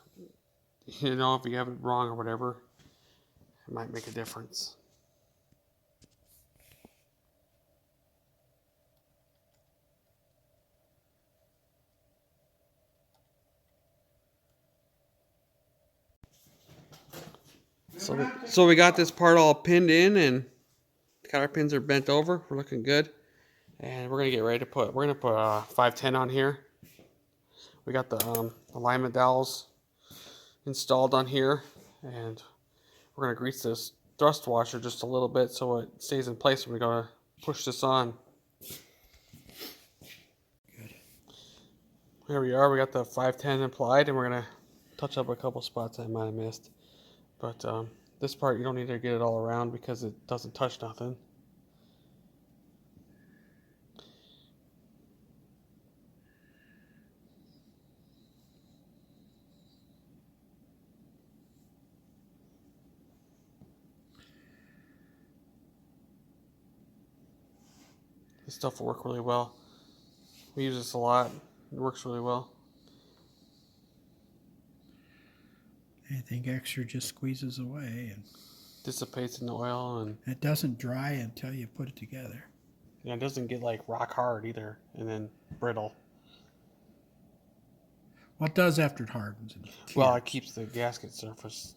A: You know, if you have it wrong or whatever, it might make a difference. So we got this part all pinned in, and the cotter pins are bent over. We're looking good, and we're gonna get ready to put. We're gonna put 510 on here. We got the alignment dowels installed on here, and we're gonna grease this thrust washer just a little bit so it stays in place when we go to push this on.
B: Good.
A: Here we are. We got the 510 applied, and we're gonna touch up a couple spots I might have missed. But this part you don't need to get it all around because it doesn't touch nothing. This stuff will work really well. We use this a lot. It works really well.
B: Anything extra just squeezes away, and
A: Dissipates in the oil, and
B: it doesn't dry until you put it together.
A: yeah, it doesn't get like rock hard either, and then brittle.
B: Well, it does after it hardens.
A: Well, it keeps the gasket surface.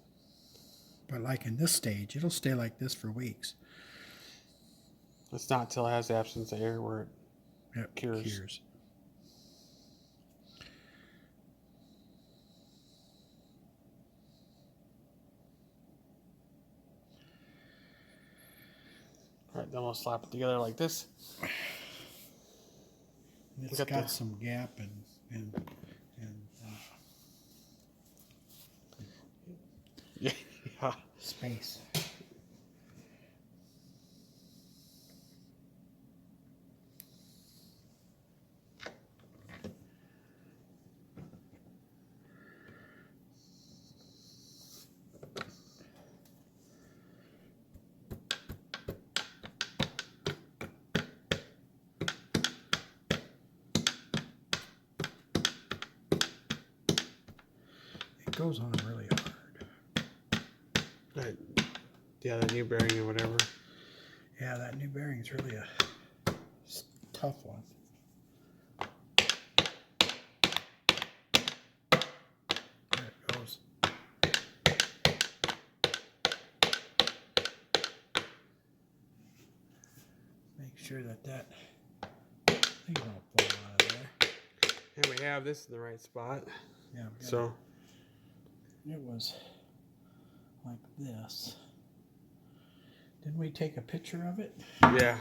B: But like in this stage, it'll stay like this for weeks.
A: It's not till it has the absence of air where it
B: Yep,
A: cures. All right, then we'll slap it together like this.
B: It's got some gap and
A: yeah.
B: space. It goes on really hard.
A: Right. Yeah, the new bearing or whatever.
B: Yeah, that new bearing's really a tough one. There it goes. Make sure that thing don't fall out of there.
A: And we have this in the right spot.
B: Yeah.
A: So
B: it was like this. Didn't we take a picture of it?
A: yeah.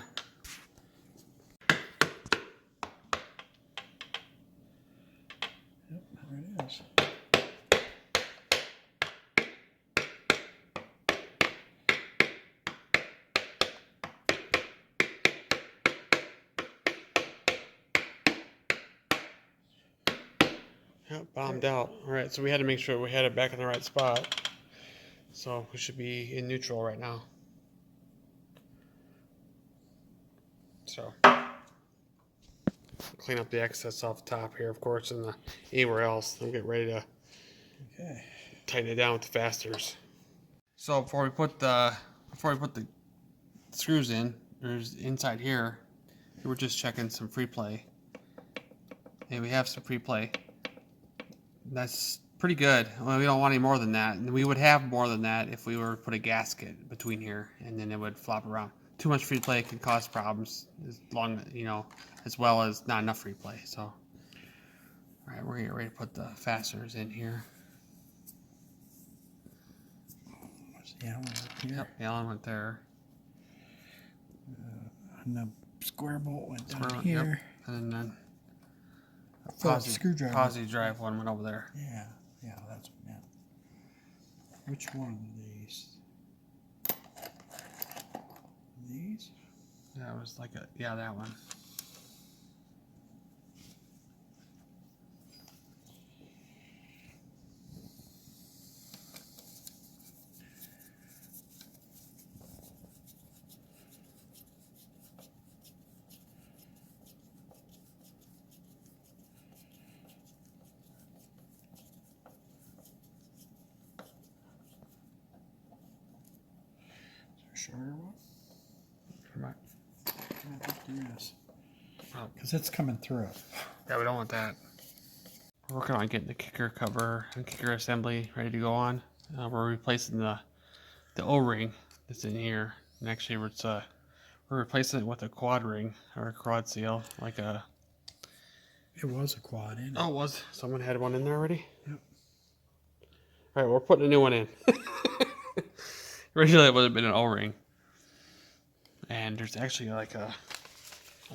B: Yep, there it is.
A: Yep, bombed out. All right, so we had to make sure we had it back in the right spot. So we should be in neutral right now. So clean up the excess off the top here, of course, and anywhere else. Then get ready to tighten it down with the fasteners. So before we put the screws in, there's inside here. We're just checking some free play, and we have some free play. That's pretty good. Well, we don't want any more than that, and we would have more than that if we were to put a gasket between here, and then it would flop around. Too much free play can cause problems, as well as not enough free play. So, all right, we're gonna get ready to put the fasteners in here.
B: The Allen up here.
A: Yep, the Allen went there.
B: And the square bolt went down here.
A: Yep. And then
B: screwdriver.
A: Posi drive one went over there.
B: Yeah, that's what I meant. Which one of these? These?
A: Yeah, it was like that one.
B: Shorter one?
A: Come on.
B: I think there is.
A: Oh.
B: Because it's coming through.
A: Yeah, we don't want that. We're working on getting the kicker cover and kicker assembly ready to go on. We're replacing the O-ring that's in here, and actually we're replacing it with a quad ring or a quad seal, like a.
B: It was a quad, isn't it?
A: Oh, it was. Someone had one in there already.
B: Yep.
A: All right, we're putting a new one in. Originally, it would have been an O-ring, and there's actually like a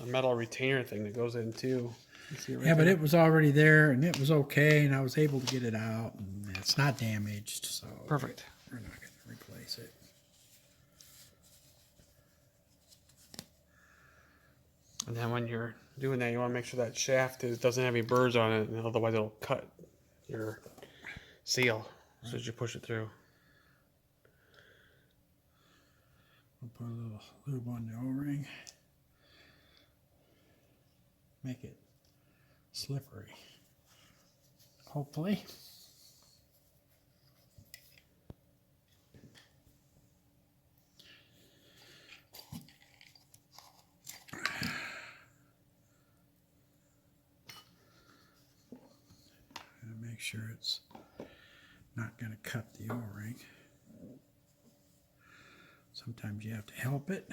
A: metal retainer thing that goes in too. You see it right
B: Yeah, but
A: there?
B: it was already there, and it was okay, and I was able to get it out, and it's not damaged, so
A: Perfect.
B: we're not going to replace it.
A: And then when you're doing that, you want to make sure that shaft doesn't have any burrs on it, and otherwise it'll cut your seal as soon as you push it through.
B: We'll put a little lube on the O-ring. Make it slippery. Hopefully. And make sure it's not going to cut the O-ring. Sometimes you have to help it.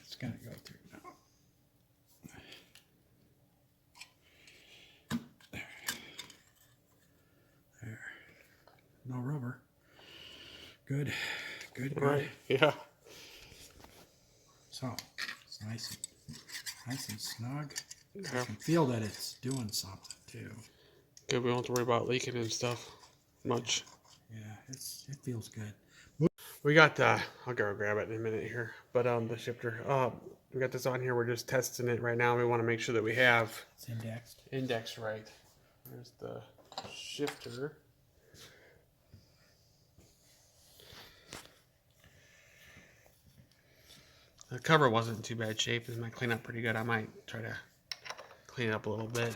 B: It's going to go through now. There. No rubber. Good. Good, good.
A: Right. Yeah.
B: So, it's nice and snug.
A: Yeah.
B: I can feel that it's doing something too.
A: Good. We don't have to worry about leaking and stuff much.
B: Yeah, it feels good.
A: We got I'll go grab it in a minute here. But the shifter, we got this on here. We're just testing it right now. We want to make sure that we have
B: It's indexed.
A: indexed right. There's the shifter. The cover wasn't in too bad shape. It might clean up pretty good. I might try to clean it up a little bit.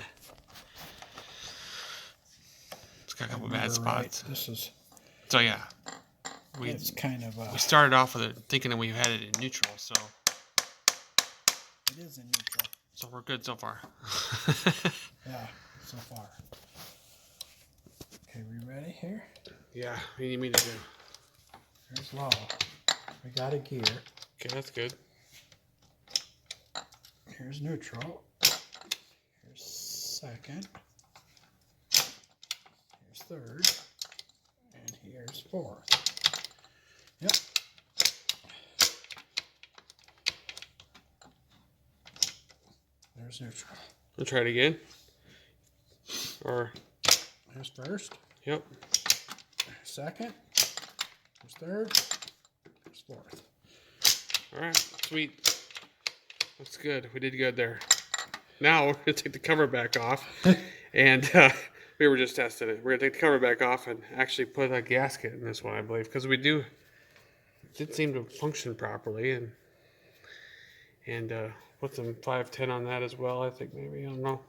A: It's got a couple bad spots.
B: Right. This is.
A: So yeah,
B: It's kind of.
A: we started off with it thinking that we had it in neutral, so
B: It is in neutral.
A: so we're good so far.
B: Yeah, so far. Okay, we ready here?
A: Yeah, what do you need me to do?
B: There's low. We got a gear.
A: Okay, that's good.
B: Here's neutral. Here's second. Here's third. And here's fourth. Yep. There's neutral.
A: We'll try it again. Or,
B: There's first.
A: yep.
B: Second. There's third. There's fourth.
A: All right, sweet. That's good. We did good there. Now we're gonna take the cover back off, and we were just testing it. We're gonna take the cover back off and actually put a gasket in this one, I believe, because it did seem to function properly, and put some 510 on that as well. I think maybe, I don't know.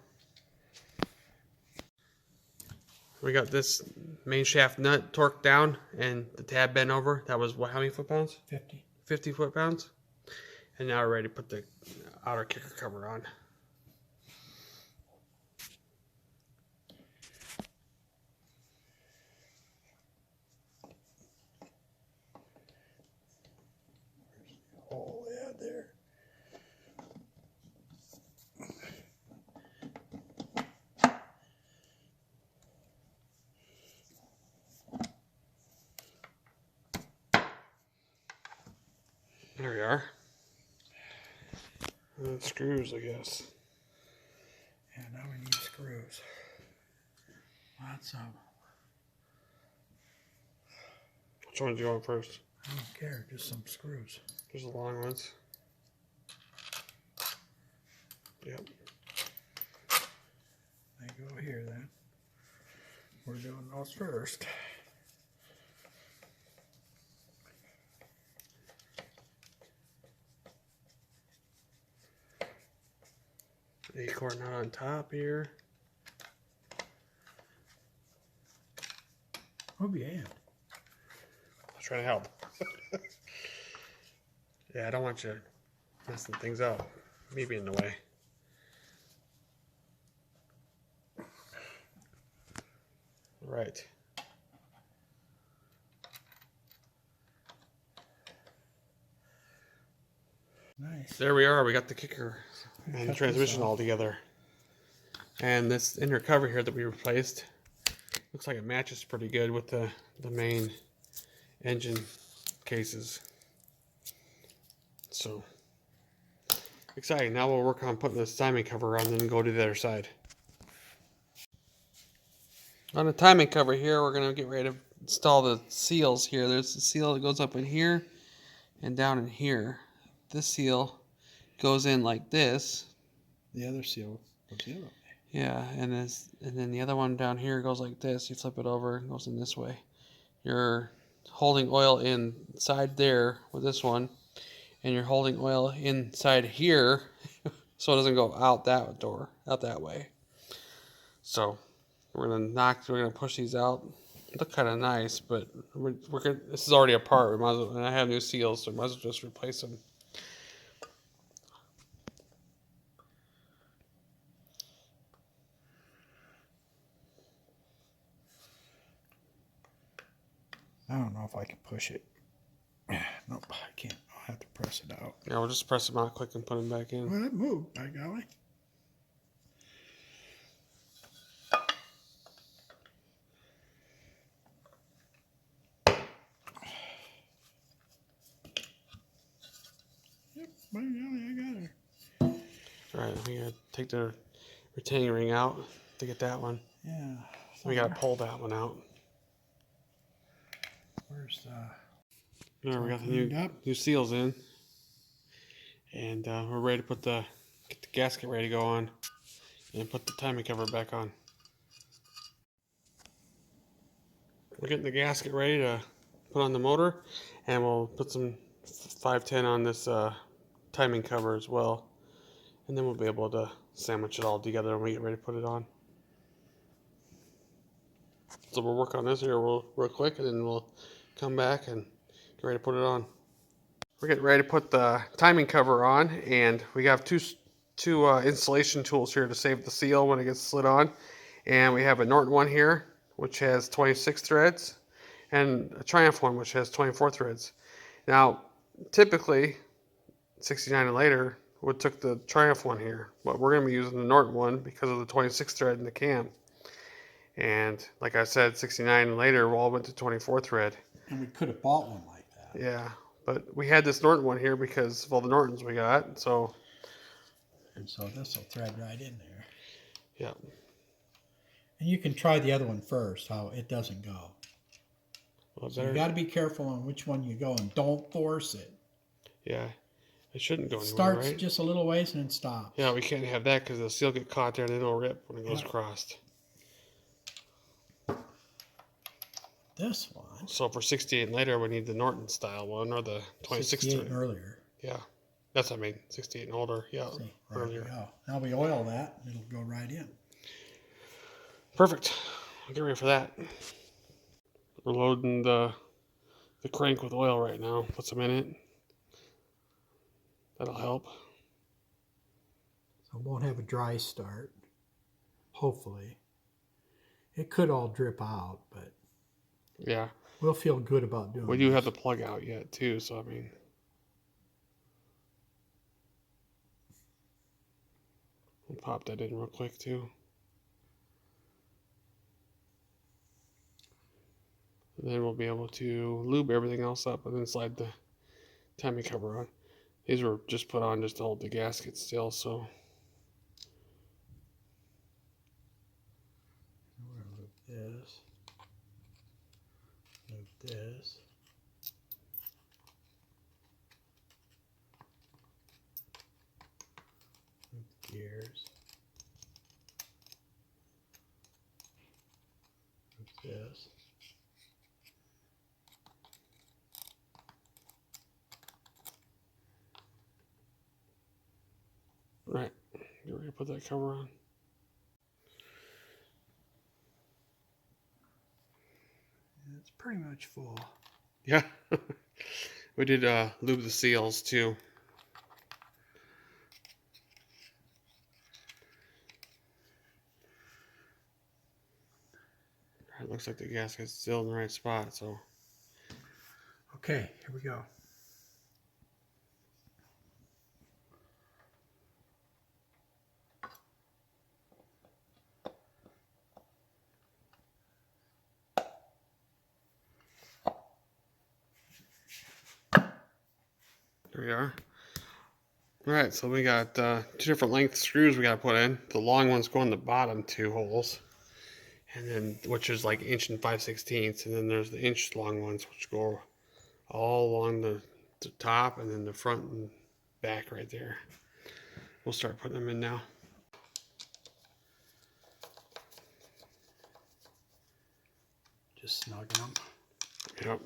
A: We got this main shaft nut torqued down and the tab bent over. That was what? How many foot-pounds?
B: 50.
A: 50 foot-pounds. And now we're ready to put the outer kicker cover on.
B: Oh, yeah, there.
A: There we are. And screws, I guess.
B: Yeah, now we need screws. Lots of them.
A: Which one do you want first?
B: I don't care, just some screws.
A: Just the long ones. Yep.
B: They go here then. We're doing those first.
A: Acorn nut on top here.
B: Oh, yeah.
A: I was trying to help. Yeah, I don't want you messing things up. Maybe in the way. Right.
B: Nice.
A: There we are. We got the kicker and
B: Cut
A: transmission
B: this off.
A: all together. And this inner cover here that we replaced looks like it matches pretty good with the main engine cases. So exciting. Now we'll work on putting this timing cover on and then go to the other side. On the timing cover here, we're going to get ready to install the seals here. There's the seal that goes up in here and down in here. This seal goes in like this.
B: The other seal goes the other way.
A: Yeah, and then the other one down here goes like this. You flip it over, it goes in this way. You're holding oil inside there with this one, and you're holding oil inside here so it doesn't go out that door, out that way. So we're gonna push these out. They look kind of nice, but this is already apart. We might as well, and I have new seals, so we might as well just replace them.
B: I don't know if I can push it. Nope, I can't. I'll have to press it out.
A: Yeah, we'll just press them out, click, and put them back in.
B: Well, it moved, by golly. Yep, by golly, I got her.
A: All right, we gotta take the retaining ring out to get that one.
B: Yeah.
A: We gotta pull that one out.
B: Where's the...
A: There, we got the
B: Cleaned up.
A: new seals in, and we're ready to get the gasket ready to go on, and put the timing cover back on. We're getting the gasket ready to put on the motor, and we'll put some 510 on this timing cover as well, and then we'll be able to sandwich it all together when we get ready to put it on. So we'll work on this here real quick, and then we'll come back and get ready to put it on. We're getting ready to put the timing cover on, and we have two installation tools here to save the seal when it gets slid on. And we have a Norton one here, which has 26 threads, and a Triumph one, which has 24 threads. Now, typically, 69 and later would took the Triumph one here, but we're going to be using the Norton one because of the 26 thread in the cam. And like I said, 69 and later all went to 24 thread.
B: And we could have bought one like that.
A: Yeah, but we had this Norton one here because of all the Nortons we got, so.
B: And so this will thread right in there.
A: Yeah.
B: And you can try the other one first, how it doesn't go.
A: Well,
B: So you got to be careful on which one you go and don't force it.
A: Yeah, it shouldn't go
B: It
A: anywhere,
B: starts
A: right?
B: just a little ways and then stops.
A: Yeah, we can't have that because the seal get caught there and then it'll rip when it goes
B: Yeah.
A: across.
B: This one.
A: So for 68 and later, we need the Norton style one or the 26
B: 68
A: thread.
B: and earlier.
A: Yeah, that's what I mean. 68 and older. Yeah,
B: See, there
A: earlier.
B: we go. Now we oil that, and it'll go right in.
A: Perfect. Get ready for that. We're loading the crank with oil right now. Put some in it. That'll help.
B: So it won't have a dry start. Hopefully. It could all drip out, but
A: Yeah.
B: we'll feel good about doing it.
A: We do have the plug out yet too, so I mean. We'll pop that in real quick too. And then we'll be able to lube everything else up and then slide the timing cover on. These were just put on just to hold the gasket still, so.
B: We're gonna loop this. Loop this. Loop the gears. Loop this.
A: Right. Get ready to put that cover on.
B: It's pretty much full.
A: Yeah. We did lube the seals too. It looks like the gasket's still in the right spot, so.
B: Okay, here we go.
A: There we are. Alright, so we got 2 different length screws we got to put in. The long ones go in the bottom 2 holes, and then which is like 1 5/16, and then there's the inch long ones which go all along the top and then the front and back right there. We'll start putting them in now.
B: Just snugging them.
A: Yep.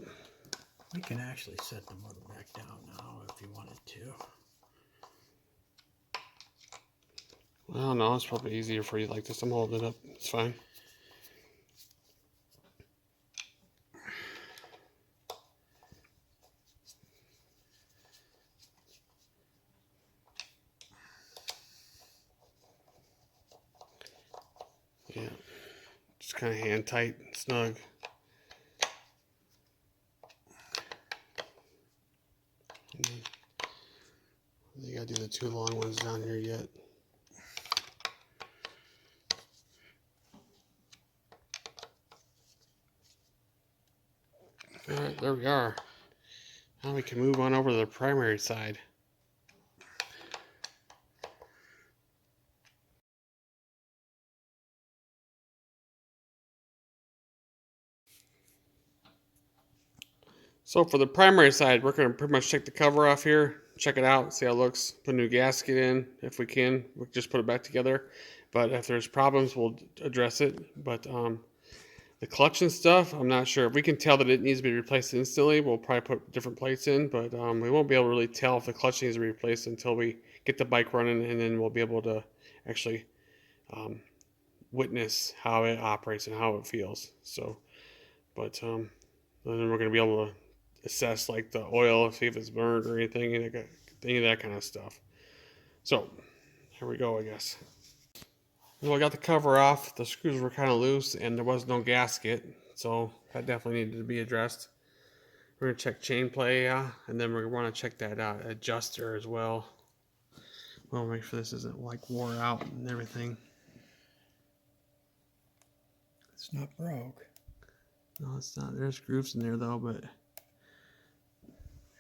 B: We can actually set the motor back down now if you wanted to.
A: Well, no, it's probably easier for you like this. I'm holding it up. It's fine. Yeah. Just kind of hand tight, snug. You gotta do the 2 long ones down here yet. Alright, there we are. Now we can move on over to the primary side. So for the primary side, we're going to pretty much take the cover off here, check it out, see how it looks, put a new gasket in if we can. We'll just put it back together. But if there's problems, we'll address it. But the clutch and stuff, I'm not sure. If we can tell that it needs to be replaced instantly, we'll probably put different plates in. But we won't be able to really tell if the clutch needs to be replaced until we get the bike running, and then we'll be able to actually witness how it operates and how it feels. So, but then we're going to be able to assess like the oil, see if it's burnt or anything, any of that kind of stuff. So here we go, I guess. Well, I got the cover off. The screws were kind of loose, and there was no gasket, so that definitely needed to be addressed. We're gonna check chain play, and then we're gonna want to check that adjuster as well. We'll make sure this isn't like wore out and everything.
B: It's not broke.
A: No, it's not. There's grooves in there though, but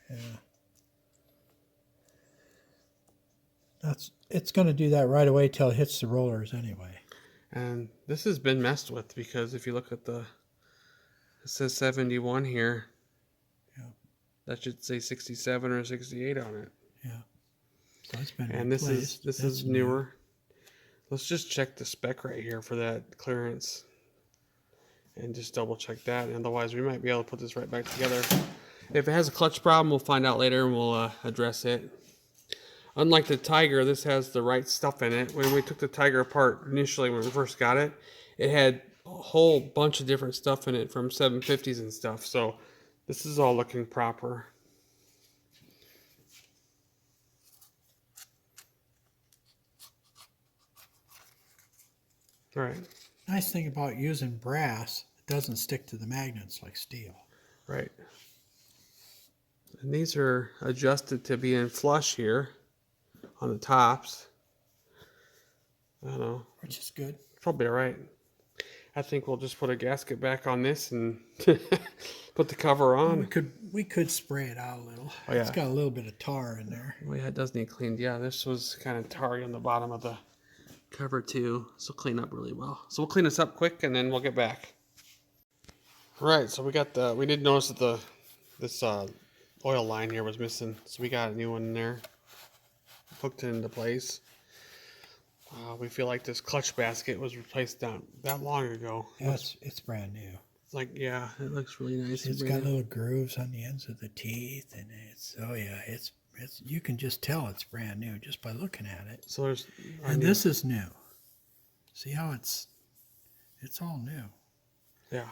B: yeah. It's going to do that right away till it hits the rollers anyway.
A: And this has been messed with because if you look at it says 71 here. Yeah. That should say 67 or 68 on it.
B: Yeah. So it's been
A: and
B: replaced.
A: this is newer. New. Let's just check the spec right here for that clearance. And just double check that. Otherwise, we might be able to put this right back together. If it has a clutch problem, we'll find out later and we'll address it. Unlike the Tiger, this has the right stuff in it. When we took the Tiger apart initially when we first got it, it had a whole bunch of different stuff in it from 750s and stuff. So this is all looking proper. All right.
B: Nice thing about using brass, it doesn't stick to the magnets like steel.
A: Right. And these are adjusted to be in flush here on the tops. I don't know.
B: Which is good.
A: Probably right. I think we'll just put a gasket back on this and put the cover on.
B: We could spray it out a little.
A: Oh, yeah.
B: It's got a little bit of tar in there.
A: Well, yeah, it does need cleaned. Yeah, this was kind of tarry on the bottom of the cover too. So clean up really well. So we'll clean this up quick and then we'll get back. Right. So we did notice that this oil line here was missing. So we got a new one in there. Hooked it into place. We feel like this clutch basket was replaced not that long ago.
B: Yeah, it's brand new.
A: It's like, yeah, it looks really nice.
B: It's got little grooves on the ends of the teeth, and it's you can just tell it's brand new just by looking at it.
A: So
B: this is new. See how it's all new.
A: Yeah.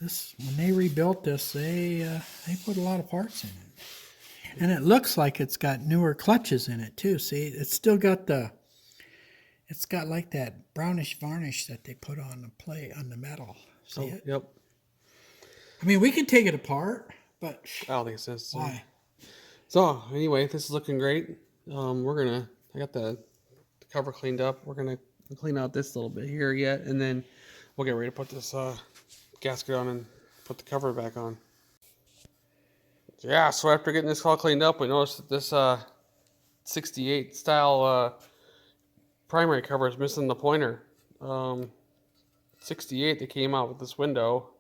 B: this when they rebuilt this, they put a lot of parts in it, and it looks like it's got newer clutches in it too. See, it's still got it's got like that brownish varnish that they put on the plate on the metal. See it?
A: Yep.
B: I mean, we can take it apart, but
A: I don't think it's necessary.
B: why?
A: So anyway, this is looking great. I got the cover cleaned up. We're gonna clean out this little bit here yet, and then we'll get ready to put this gasket on and put the cover back on. Yeah, so after getting this all cleaned up, we noticed that this 68 style primary cover is missing the pointer. 68, they came out with this window,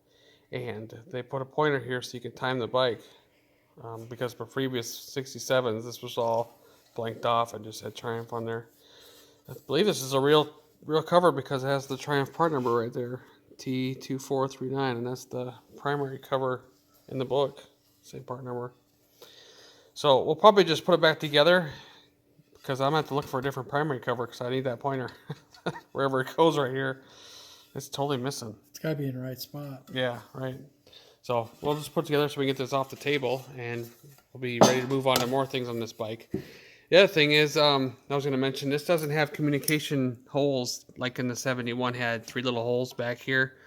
A: and they put a pointer here so you can time the bike. Because for previous 67s, this was all blanked off and just had Triumph on there. I believe this is a real cover because it has the Triumph part number right there, T2439, and that's the primary cover in the book, same part number. So we'll probably just put it back together because I'm going to have to look for a different primary cover because I need that pointer. Wherever it goes right here, it's totally missing.
B: It's got to be in the right spot.
A: Yeah, right. So we'll just put it together so we can get this off the table, and we'll be ready to move on to more things on this bike. The other thing is, I was going to mention, this doesn't have communication holes like in the 71 had 3 little holes back here,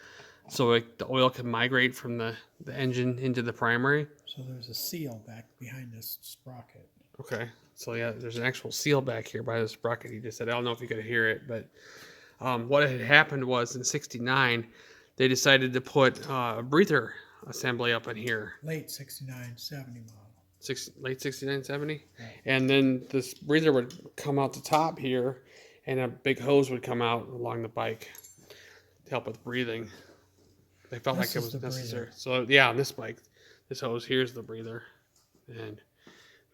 A: so the oil can migrate from the engine into the primary.
B: So there's a seal back behind this sprocket.
A: Okay, so yeah, there's an actual seal back here by the sprocket. He just said, I don't know if you could hear it, but what had happened was in 69, they decided to put a breather assembly up in here.
B: Late 69, 70 model.
A: Late 69, 70?
B: Right.
A: And then this breather would come out the top here, and a big hose would come out along the bike to help with breathing. They felt like it was necessary. So yeah, on this bike, this hose here's the breather, and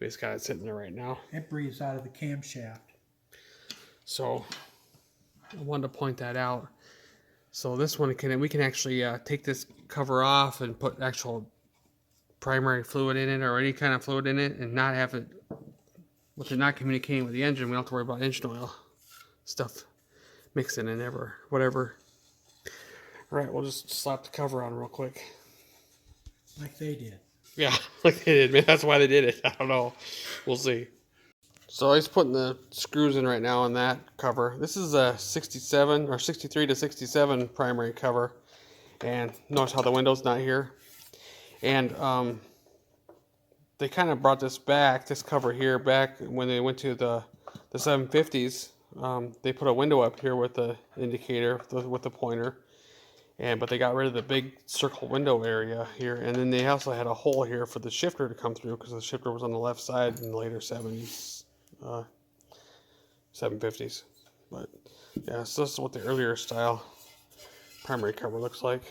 A: we just got it sitting there right now.
B: It breathes out of the camshaft.
A: So I wanted to point that out. So this one we can actually take this cover off and put actual primary fluid in it or any kind of fluid in it, and not have it, with it not communicating with the engine. We don't have to worry about engine oil stuff mixing in whatever. All right, we'll just slap the cover on real quick.
B: Like they did.
A: Yeah, like they did. Man, that's why they did it. I don't know. We'll see. So he's putting the screws in right now on that cover. This is a 67 or 63 to 67 primary cover. And notice how the window's not here. And they kind of brought this cover here back when they went to the 750s. They put a window up here with the indicator, with the pointer. But they got rid of the big circle window area here. And then they also had a hole here for the shifter to come through because the shifter was on the left side in the later 70s. 750s. But yeah, so this is what the earlier style primary cover looks like.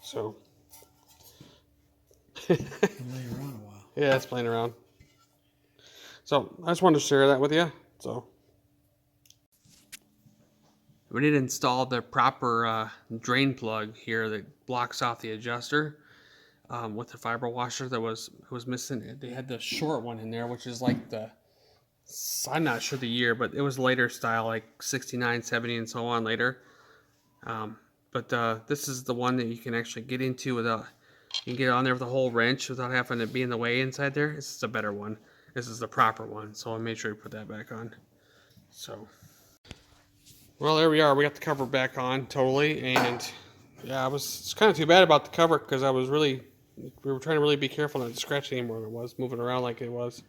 A: So
B: Been laying around a while.
A: yeah, it's playing around. So I just wanted to share that with you. So we did install the proper drain plug here that blocks off the adjuster with the fiber washer that was missing. They had the short one in there, which is like I'm not sure the year, but it was later style, like 69, 70, and so on later. But this is the one that you can actually get into without, you can get on there with a whole wrench without having to be in the way inside there. This is a better one. This is the proper one, so I made sure to put that back on. So, well, there we are. We got the cover back on totally, and yeah, it's kind of too bad about the cover because we were trying to really be careful not to scratch anymore than it was, moving around like it was.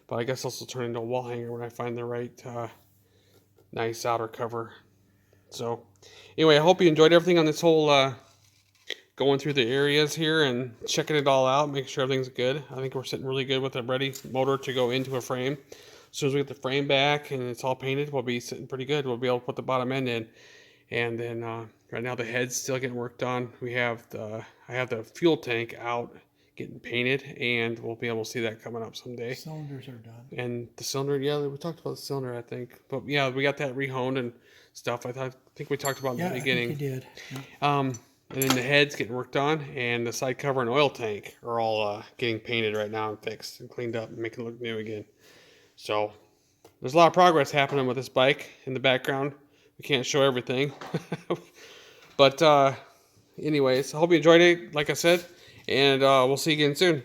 A: But I guess this will turn into a wall hanger when I find the right nice outer cover. So anyway, I hope you enjoyed everything on this whole going through the areas here and checking it all out, making sure everything's good. I think we're sitting really good with a ready motor to go into a frame. As soon as we get the frame back and it's all painted, we'll be sitting pretty good. We'll be able to put the bottom end in. And then right now the head's still getting worked on. I have the fuel tank out getting painted, and we'll be able to see that coming up someday.
B: Cylinders are done.
A: And the cylinder, yeah, we talked about the cylinder, I think. But yeah, we got that rehoned and stuff. I think we talked about in the beginning.
B: Yeah, I think you did.
A: And then the head's getting worked on, and the side cover and oil tank are all getting painted right now and fixed and cleaned up and making it look new again. So there's a lot of progress happening with this bike in the background. We can't show everything. But anyways, I hope you enjoyed it, like I said, and we'll see you again soon.